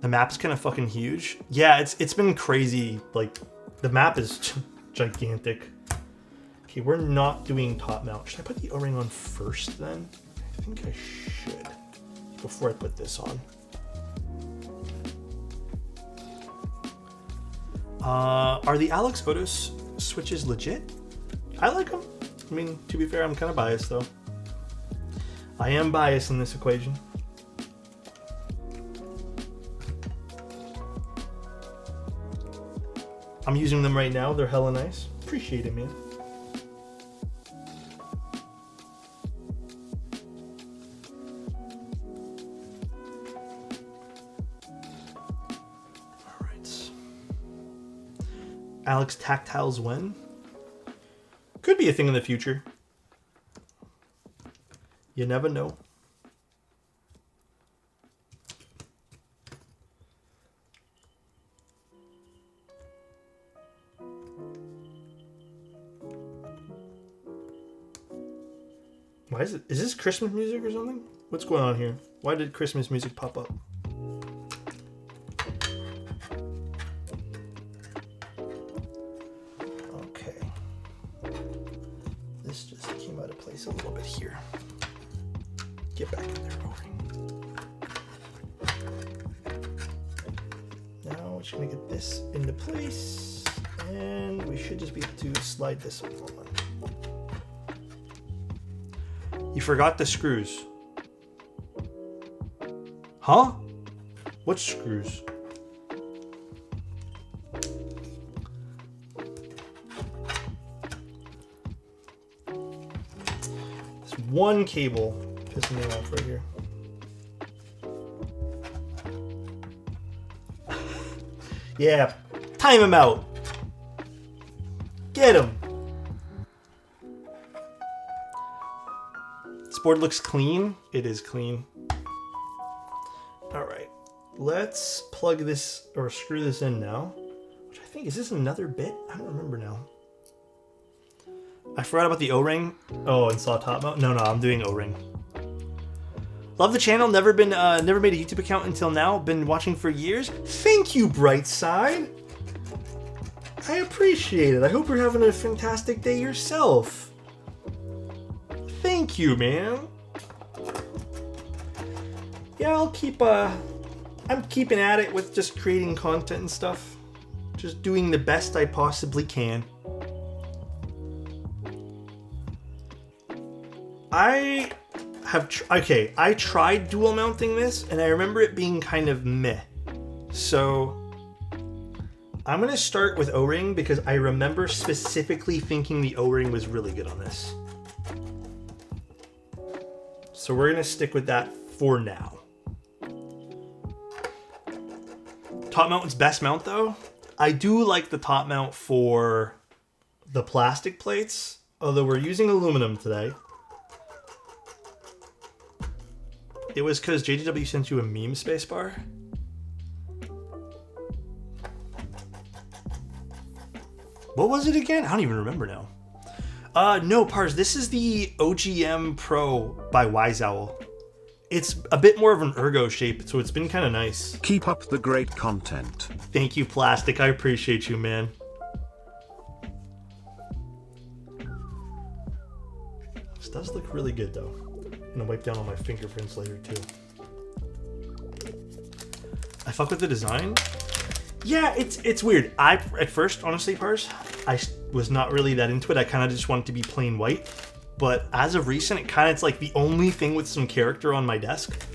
The map is kind of fucking huge. Yeah, it's been crazy. Like, the map is gigantic. Okay, we're not doing top mount. Should I put the O-ring on first then? I think I should. Before I put this on. Are the Alexotos switches legit? I like them. I mean, to be fair, I'm kind of biased though. I am biased in this equation. I'm using them right now. They're hella nice. Appreciate it, man. All right. Alex tactiles when? Could be a thing in the future. You never know. Why is it? Is this Christmas music or something? What's going on here? Why did Christmas music pop up? Okay. This just came out of place a little bit here. Get back in there, O-ring. Now we're just gonna get this into place, and we should just be able to slide this on. You forgot the screws. Huh? What screws? This one cable pissing me off right here. Yeah, time him out. Get him. This board looks clean. It is clean. All right, let's plug this or screw this in now. Which I think, is this another bit? I don't remember now. I forgot about the O-ring. Oh, and saw top mount. No, I'm doing O-ring. Love the channel. Never made a YouTube account until now. Been watching for years. Thank you, Brightside. I appreciate it. I hope you're having a fantastic day yourself. Thank you, man. Yeah, I'll keep, I'm keeping at it with just creating content and stuff. Just doing the best I possibly can. I tried dual mounting this, and I remember it being kind of meh. So, I'm going to start with O-ring because I remember specifically thinking the O-ring was really good on this. So we're going to stick with that for now. Top mount's best mount though? I do like the top mount for the plastic plates, although we're using aluminum today. It was because JDW sent you a meme spacebar. What was it again? I don't even remember now. No, Pars, this is the OGM Pro by Wise Owl. It's a bit more of an ergo shape, so it's been kind of nice. Keep up the great content. Thank you, Plastic. I appreciate you, man. This does look really good, though. I'm gonna wipe down all my fingerprints later, too. I fuck with the design. Yeah, it's weird. At first, honestly, Pars, I was not really that into it. I kind of just wanted to be plain white. But as of recent, it's like the only thing with some character on my desk.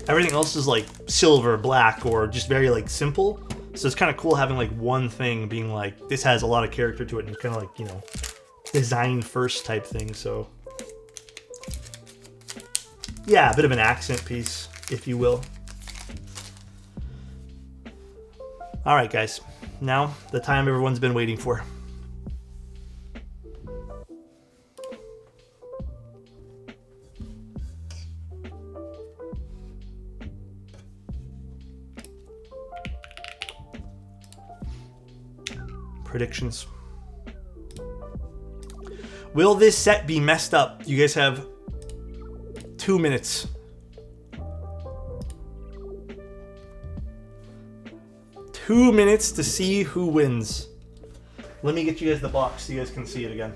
Everything else is like silver, black, or just very like simple. So it's kind of cool having like one thing being like, this has a lot of character to it, and it's kind of like, you know, design first type thing. So yeah, a bit of an accent piece, if you will. All right, guys. Now, the time everyone's been waiting for. Predictions. Will this set be messed up? You guys have 2 minutes. 2 minutes to see who wins. Let me get you guys the box so you guys can see it again.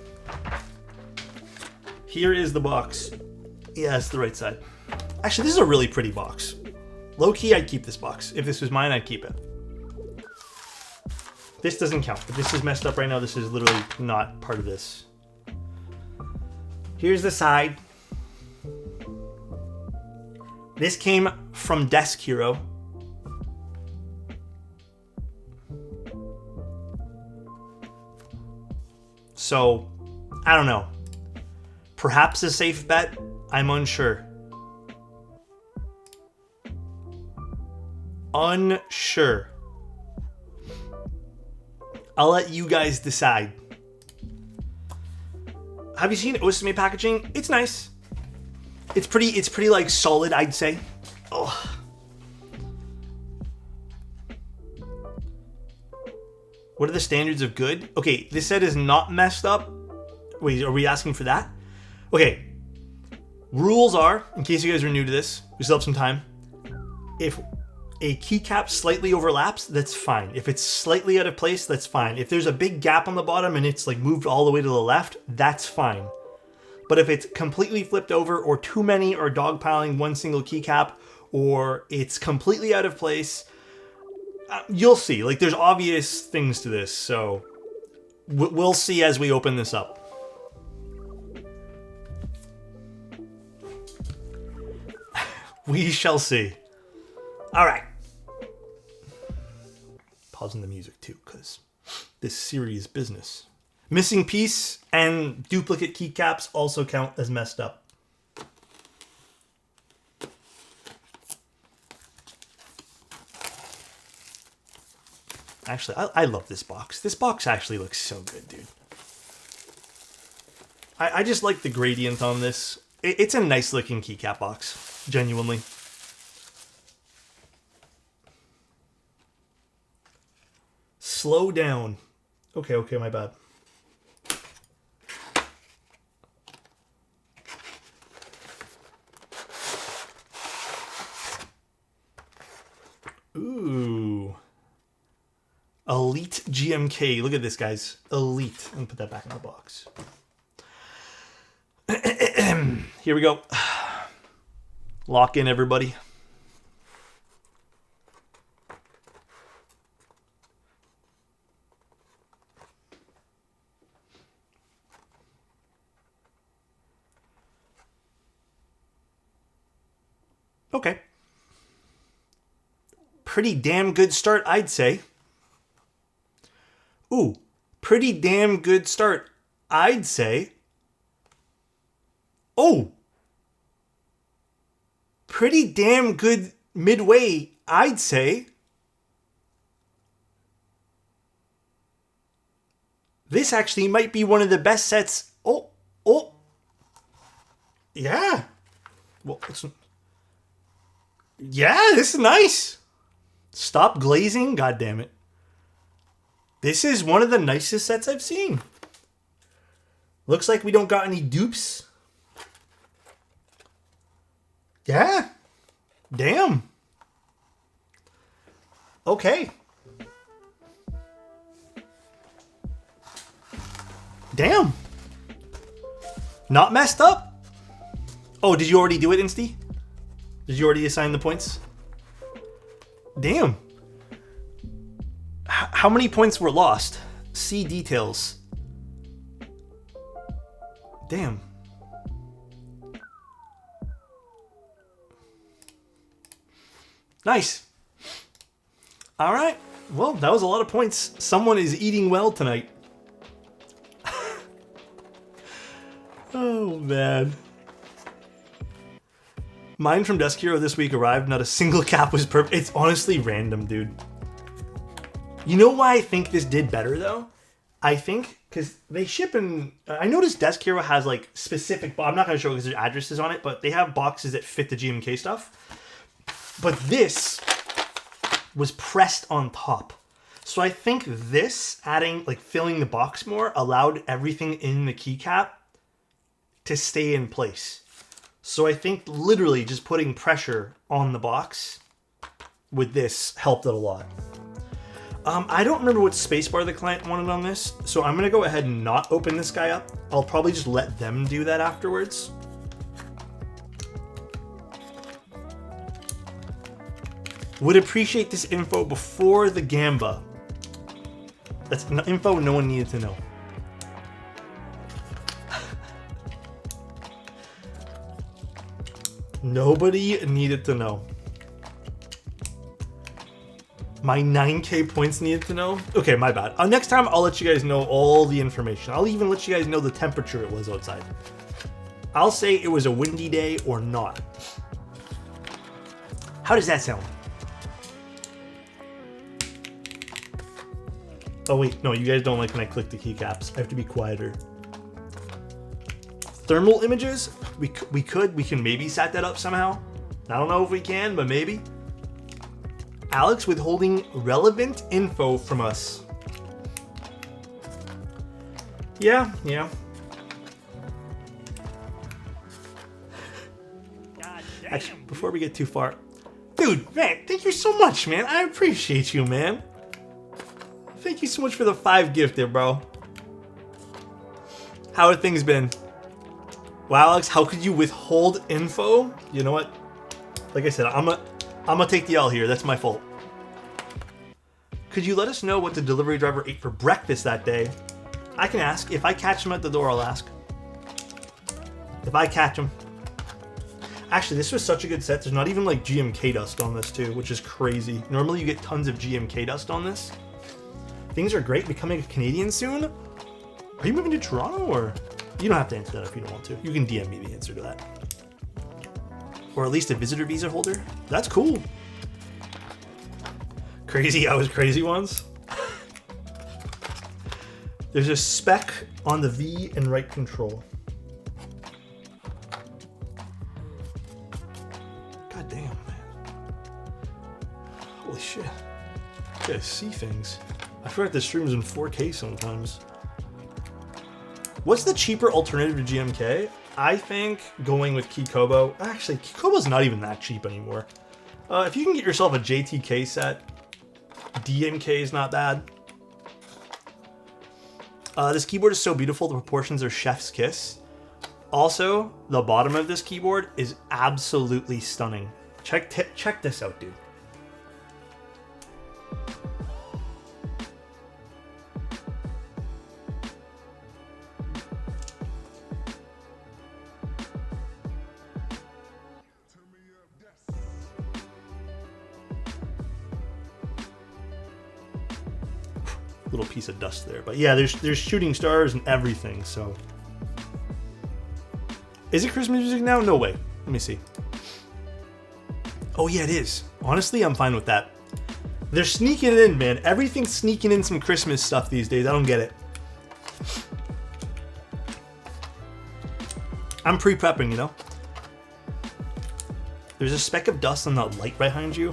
Here is the box. Yeah, it's the right side. Actually, this is a really pretty box. Low-key, I'd keep this box. If this was mine, I'd keep it. This doesn't count. If this is messed up right now, this is literally not part of this. Here's the side. This came from Desk Hero. So, I don't know. Perhaps a safe bet? I'm unsure. Unsure. I'll let you guys decide. Have you seen Osame packaging? It's nice. It's pretty like solid, I'd say. Oh. What are the standards of good? Okay, this set is not messed up. Wait, are we asking for that? Okay. Rules are, in case you guys are new to this, we still have some time. If a keycap slightly overlaps, that's fine. If it's slightly out of place, that's fine. If there's a big gap on the bottom and it's like moved all the way to the left, that's fine. But if it's completely flipped over, or too many are dogpiling one single keycap, or it's completely out of place, you'll see. Like, there's obvious things to this, so we'll see as we open this up. We shall see. All right. Pausing the music too, because this serious business. Missing piece and duplicate keycaps also count as messed up. Actually, I love this box. This box actually looks so good, dude. I just like the gradient on this. It's a nice looking keycap box, genuinely. Slow down. Okay, my bad. Ooh. Elite GMK. Look at this, guys. Elite. Let me put that back in the box. Here we go. Lock in, everybody. Okay. Pretty damn good start, I'd say. Ooh, pretty damn good start, I'd say. Oh, pretty damn good midway, I'd say. This actually might be one of the best sets. Oh. Yeah. Well, yeah, this is nice. Stop glazing. God damn it. This is one of the nicest sets I've seen. Looks like we don't got any dupes. Yeah. Damn. Okay. Damn. Not messed up. Oh, did you already do it, Insty? Did you already assign the points? Damn. How many points were lost? See details. Damn. Nice. All right. Well, that was a lot of points. Someone is eating well tonight. Oh, man. Mine from Desk Hero this week arrived. Not a single cap was perfect. It's honestly random, dude. You know why I think this did better, though? I think because they ship in... I noticed Desk Hero has, like, specific... I'm not going to show because there's addresses on it, but they have boxes that fit the GMK stuff. But this was pressed on top. So I think this, adding, like, filling the box more, allowed everything in the keycap to stay in place. So I think literally just putting pressure on the box with this helped it a lot. I don't remember what spacebar the client wanted on this, so I'm going to go ahead and not open this guy up. I'll probably just let them do that afterwards. Would appreciate this info before the Gamba. That's info no one needed to know. Nobody needed to know. My 9K points needed to know? Okay, my bad. Next time, I'll let you guys know all the information. I'll even let you guys know the temperature it was outside. I'll say it was a windy day or not. How does that sound? Oh wait, no, you guys don't like when I click the keycaps. I have to be quieter. Thermal images? We can maybe set that up somehow. I don't know if we can, but maybe. Alex withholding relevant info from us. Yeah. Actually, before we get too far, dude, man, thank you so much, man. I appreciate you, man. Thank you so much for the 5 gifted, bro. How have things been? Wow, Alex, how could you withhold info? You know what? Like I said, I'm gonna take the L here. That's my fault. Could you let us know what the delivery driver ate for breakfast that day? I can ask. If I catch him at the door, I'll ask. If I catch him. Actually, this was such a good set. There's not even like GMK dust on this too, which is crazy. Normally you get tons of GMK dust on this. Things are great. Becoming a Canadian soon? Are you moving to Toronto or? You don't have to answer that if you don't want to. You can DM me the answer to that. Or at least a visitor visa holder. That's cool. Crazy, I was crazy once. There's a spec on the V and right control. God damn, man. Holy shit. You guys see things. I forgot the stream's in 4K sometimes. What's the cheaper alternative to GMK? I think going with Kikobo. Actually, Kikobo's not even that cheap anymore. If you can get yourself a JTK set, DMK is not bad. This keyboard is so beautiful. The proportions are chef's kiss. Also, the bottom of this keyboard is absolutely stunning. Check this out, dude. Little piece of dust there, but yeah, there's shooting stars and everything. So, is it Christmas music now? No way. Let me see. Oh yeah, it is. Honestly, I'm fine with that. They're sneaking it in, man. Everything's sneaking in some Christmas stuff these days. I don't get it. I'm pre-prepping, you know? There's a speck of dust on that light behind you.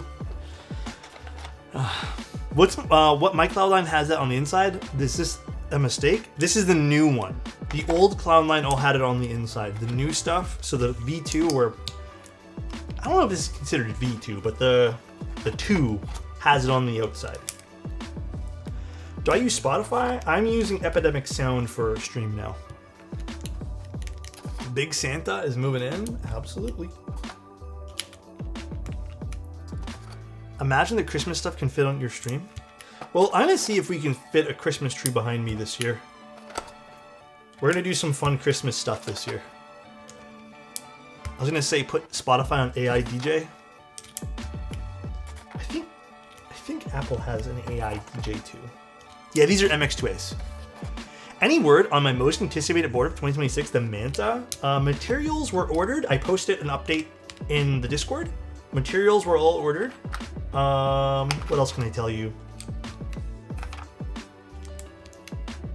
What my Cloudline has that on the inside? Is this a mistake? This is the new one. The old Cloudline all had it on the inside. The new stuff, so the V2, or I don't know if this is considered V2, but the 2 has it on the outside. Do I use Spotify? I'm using Epidemic Sound for stream now. Big Santa is moving in? Absolutely. Imagine the Christmas stuff can fit on your stream. Well, I'm gonna see if we can fit a Christmas tree behind me this year. We're gonna do some fun Christmas stuff this year. I was gonna say put Spotify on AI DJ. I think Apple has an AI DJ too. Yeah, these are MX2As. Any word on my most anticipated board of 2026, the Manta? Materials were ordered. I posted an update in the Discord. Materials were all ordered. What else can I tell you?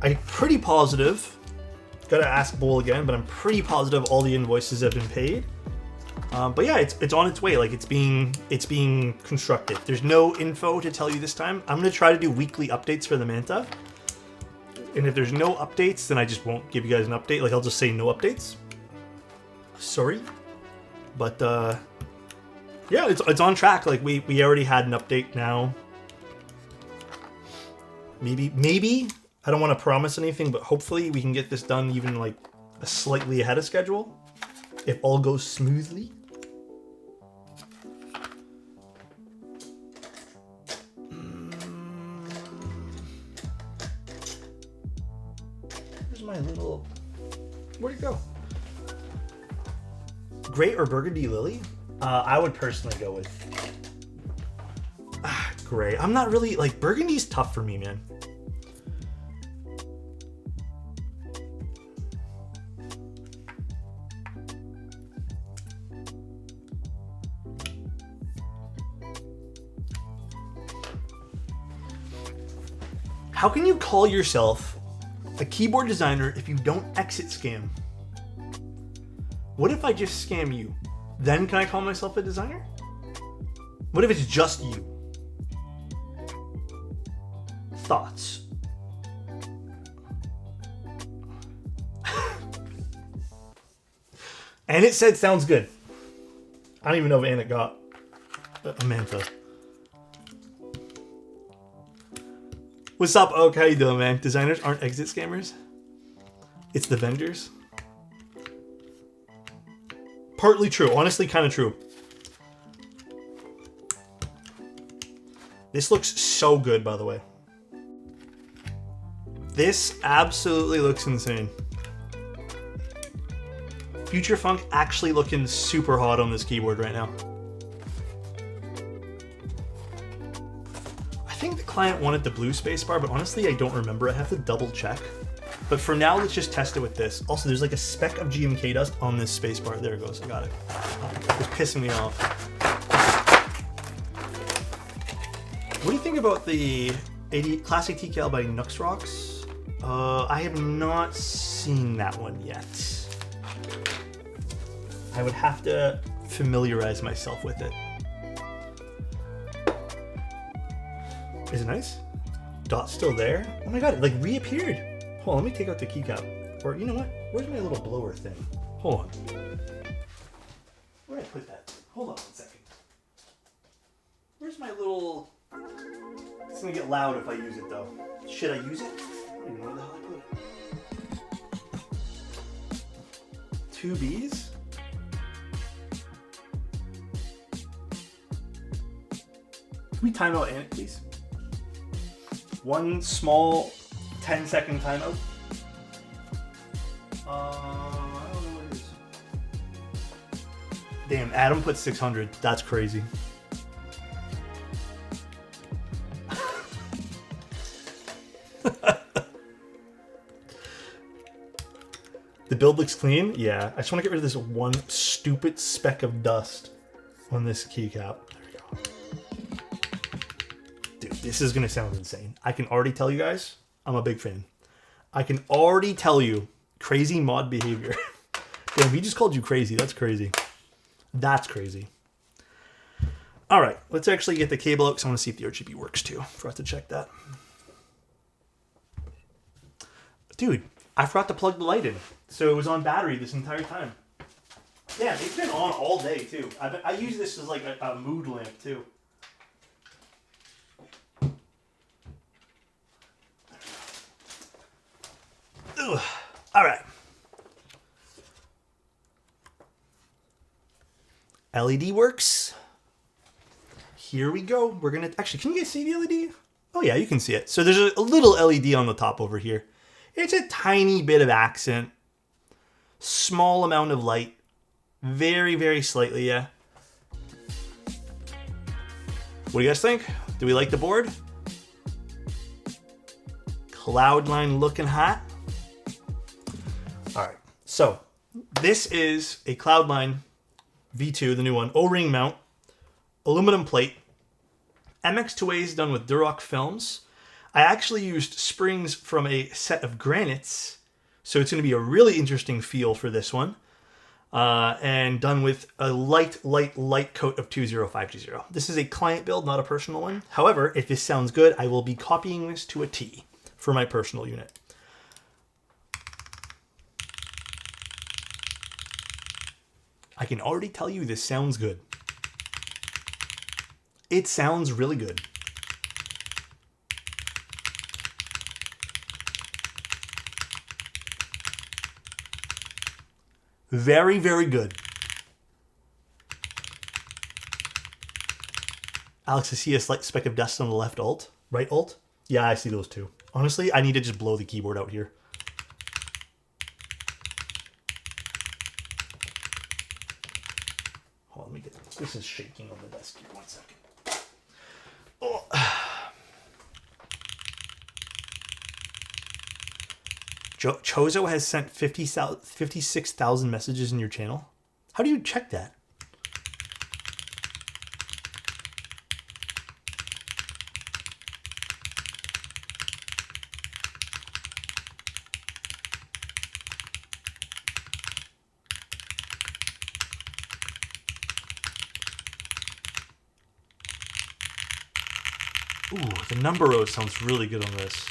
I'm pretty positive. Gotta ask Bull again, but I'm pretty positive all the invoices have been paid. But yeah, it's on its way. Like it's being constructed. There's no info to tell you this time. I'm gonna try to do weekly updates for the Manta. And if there's no updates, then I just won't give you guys an update. Like I'll just say no updates. Sorry, but yeah, it's on track. Like we already had an update now. Maybe I don't want to promise anything, but hopefully we can get this done even like slightly ahead of schedule, if all goes smoothly. Where's my little? Where'd it go? Gray or burgundy lily? I would personally go with gray. I'm not really like burgundy's tough for me, man. How can you call yourself a keyboard designer if you don't exit scam? What if I just scam you? Then can I call myself a designer? What if it's just you? Thoughts? And it said sounds good. I don't even know if Anna got a Manta. What's up, Oak? How you doing, man? Designers aren't exit scammers. It's the vendors. Partly true. Honestly, kind of true. This looks so good, by the way. This absolutely looks insane. Future Funk actually looking super hot on this keyboard right now. I think the client wanted the blue spacebar, but honestly, I don't remember. I have to double check. But for now, let's just test it with this. Also, there's like a speck of GMK dust on this spacebar. There it goes. I got it. It's pissing me off. What do you think about the 80 Classic TKL by Nux Rocks? I have not seen that one yet. I would have to familiarize myself with it. Is it nice? Dot's still there? Oh my god, it like reappeared. Hold on, let me take out the keycap. Or you know what? Where's my little blower thing? Hold on. Where'd I put that? Hold on 1 second. Where's my little... It's gonna get loud if I use it though. Should I use it? I don't even know where the hell I put it. 2 Bs? Can we time out Ant, please? 1 small 10-second timeout. I don't know what it is. Damn, Adam put 600. That's crazy. The build looks clean. Yeah, I just want to get rid of this one stupid speck of dust on this keycap. There we go. Dude, this is gonna sound insane. I can already tell you guys, I'm a big fan. I can already tell you, crazy mod behavior. Damn, he just called you crazy. That's crazy. That's crazy. All right, let's actually get the cable out because I want to see if the RGB works too. Forgot to check that. Dude, I forgot to plug the light in, so it was on battery this entire time. Yeah, it's been on all day too. I use this as like a mood lamp too. Ugh. All right. LED works. Here we go. We're gonna actually. Can you guys see the LED? Oh yeah, you can see it. So there's a little LED on the top over here. It's a tiny bit of accent. Small amount of light. Very, very slightly, yeah. What do you guys think? Do we like the board? Cloudline looking hot. All right, so this is a Cloudline V2, the new one, O-ring mount, aluminum plate, MX2As done with Duroc films. I actually used springs from a set of granites, so it's going to be a really interesting feel for this one. And done with a light coat of 20520. This is a client build, not a personal one. However, if this sounds good, I will be copying this to a T for my personal unit. I can already tell you this sounds good. It sounds really good. Very, very good. Alex, I see a slight speck of dust on the left alt. Right alt? Yeah, I see those too. Honestly, I need to just blow the keyboard out here. Hold on, let me get this. Is shaking on the desk here. 1 second. Oh. Chozo has sent 56,000 messages in your channel. How do you check that? Ooh, the number row sounds really good on this.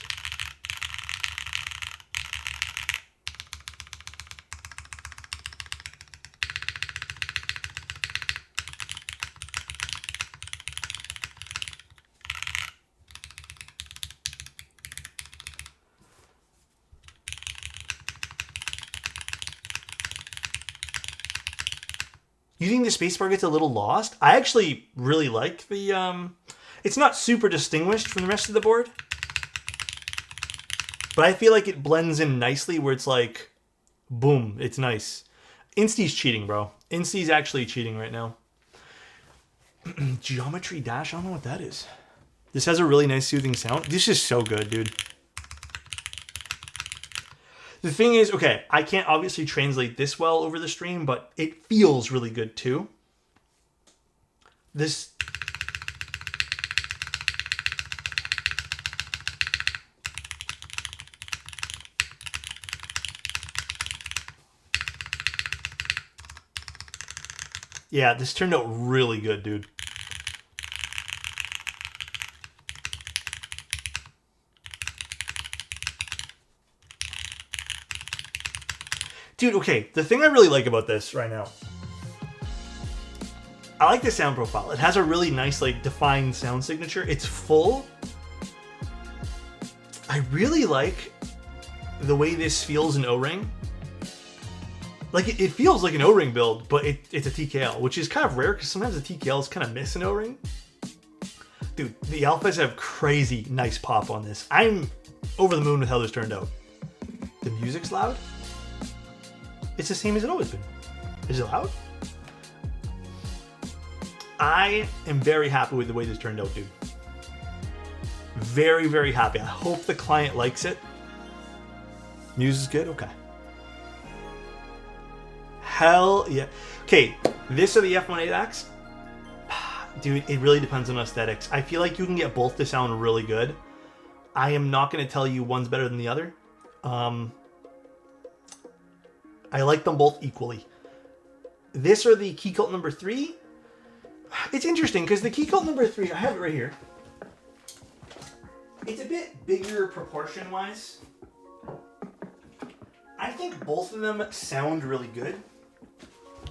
You think the spacebar gets a little lost? I actually really like the, it's not super distinguished from the rest of the board. But I feel like it blends in nicely where it's like, boom, it's nice. Insty's cheating, bro. Insty's actually cheating right now. Geometry Dash, I don't know what that is. This has a really nice soothing sound. This is so good, dude. The thing is, okay, I can't obviously translate this well over the stream, but it feels really good too. This... Yeah, this turned out really good, dude. Dude, okay, the thing I really like about this right now, I like the sound profile. It has a really nice, like, defined sound signature. It's full. I really like the way this feels in O-ring. Like, it feels like an O-ring build, but it's a TKL, which is kind of rare because sometimes the TKLs kind of miss an O-ring. Dude, the alphas have crazy nice pop on this. I'm over the moon with how this turned out. The music's loud. It's the same as it always been. Is it loud? I am very happy with the way this turned out, dude. Very, very happy. I hope the client likes it. News is good? Okay. Hell yeah. Okay, this or the F18X? Dude, it really depends on aesthetics. I feel like you can get both to sound really good. I am not going to tell you one's better than the other. I like them both equally. This or the Key Cult number 3. It's interesting because the Key Cult number 3, I have it right here. It's a bit bigger proportion-wise. I think both of them sound really good.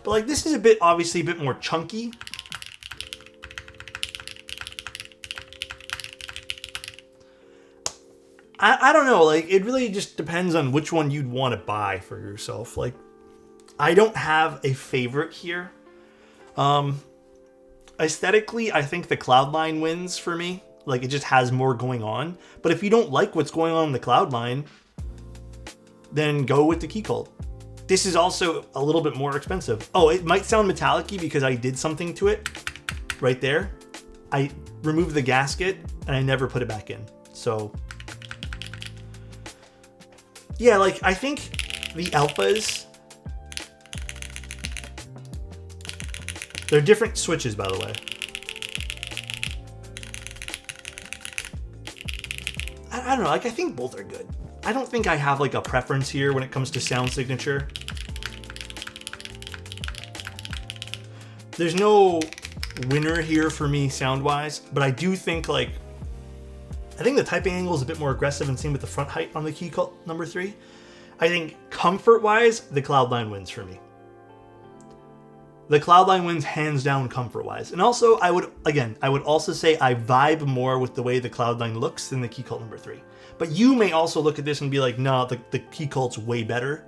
But like this is obviously a bit more chunky. I don't know, like it really just depends on which one you'd want to buy for yourself. Like I don't have a favorite here. Aesthetically, I think the Cloudline wins for me. Like it just has more going on. But if you don't like what's going on in the Cloudline, then go with the Key Cult. This is also a little bit more expensive. Oh, it might sound metallic-y because I did something to it right there. I removed the gasket and I never put it back in. So yeah, like I think the alphas, they're different switches, by the way. I don't know, like I think both are good. I don't think I have like a preference here when it comes to sound signature. There's no winner here for me sound-wise, but I do think like, I think the typing angle is a bit more aggressive and same with the front height on the Key Cult number 3. I think comfort-wise, the Cloudline wins for me. The Cloudline wins hands down comfort-wise. And also, I would also say I vibe more with the way the Cloudline looks than the Key Cult number 3. But you may also look at this and be like, no, the Key Cult's way better.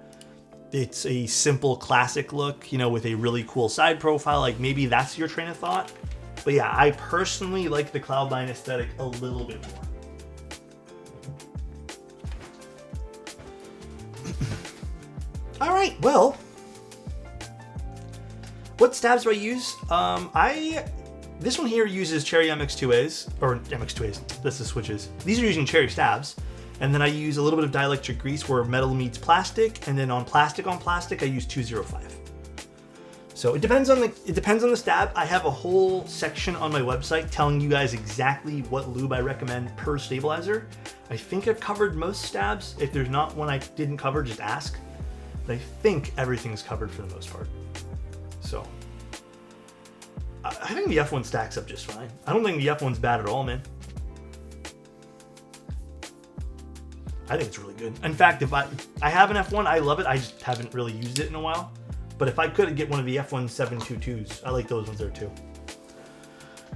It's a simple classic look, you know, with a really cool side profile. Like maybe that's your train of thought. But yeah, I personally like the Cloudline aesthetic a little bit more. All right, well, what stabs do I use? This one here uses Cherry MX2As, or MX2As, that's the switches. These are using Cherry stabs. And then I use a little bit of dielectric grease where metal meets plastic, and then on plastic I use 205. So it depends on the stab. I have a whole section on my website telling you guys exactly what lube I recommend per stabilizer. I think I've covered most stabs. If there's not one I didn't cover, just ask. But I think everything's covered for the most part. So I think the F1 stacks up just fine. I don't think the F1's bad at all, man. I think it's really good. In fact, if I have an F1, I love it. I just haven't really used it in a while. But if I could get one of the F1 722s, I like those ones there too.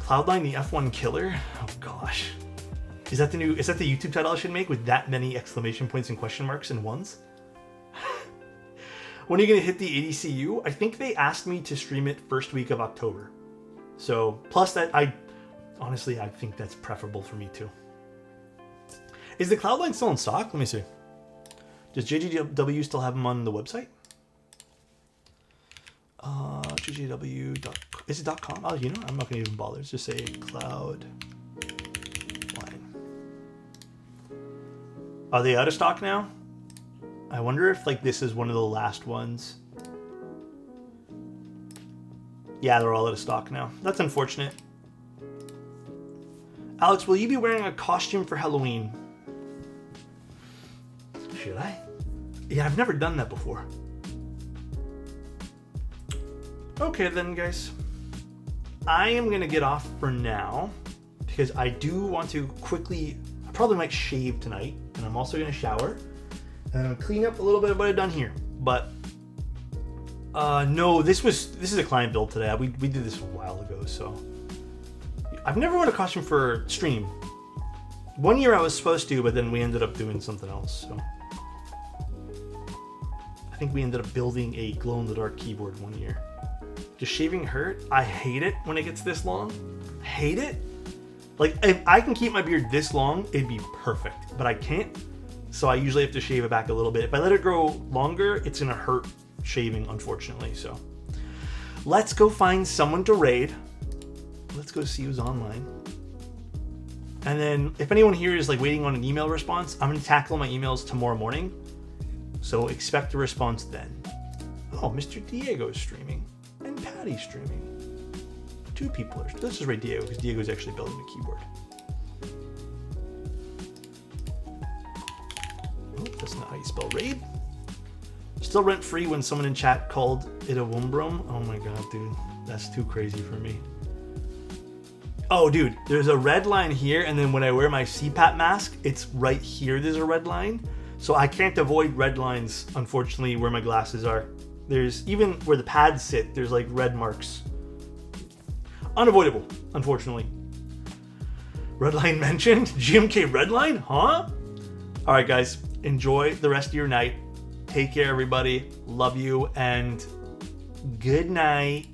Cloudline, the F1 killer? Oh gosh. Is that the YouTube title I should make with that many exclamation points and question marks and ones? When are you going to hit the ADCU? I think they asked me to stream it first week of October. So, plus that, honestly, I think that's preferable for me too. Is the Cloudline still in stock? Let me see. Does JGW still have them on the website? JGW. Is it .com? Oh, you know, I'm not going to even bother. Let's just say Cloudline. Are they out of stock now? I wonder if like this is one of the last ones. Yeah, they're all out of stock now. That's unfortunate. Alex, will you be wearing a costume for Halloween? Should I? Yeah, I've never done that before. Okay then, guys. I am going to get off for now because I do want to quickly, I probably might shave tonight, and I'm also going to shower and clean up a little bit of what I've done here. But no, this is a client build today. We did this a while ago, so I've never worn a costume for stream. One year I was supposed to, but then we ended up doing something else. So I think we ended up building a glow-in-the-dark keyboard one year. Does shaving hurt? I hate it when it gets this long. Hate it. Like, if I can keep my beard this long, it'd be perfect. But I can't, so I usually have to shave it back a little bit. If I let it grow longer, it's gonna hurt shaving, unfortunately. So let's go find someone to raid. Let's go see who's online. And then if anyone here is like waiting on an email response, I'm gonna tackle my emails tomorrow morning. So expect a response then. Oh, Mr. Diego is streaming. And Patty's streaming. Two people are. Let's just rate Diego because Diego's actually building the keyboard. Oh, that's not how you spell raid. Still rent free when someone in chat called it a Wumbrum. Oh my god, dude. That's too crazy for me. Oh, dude, there's a red line here, and then when I wear my CPAP mask, it's right here. There's a red line. So I can't avoid red lines, unfortunately, where my glasses are. There's even where the pads sit, there's like red marks. Unavoidable, unfortunately. Redline mentioned? GMK Redline? Huh? Alright, guys. Enjoy the rest of your night. Take care, everybody. Love you, and good night.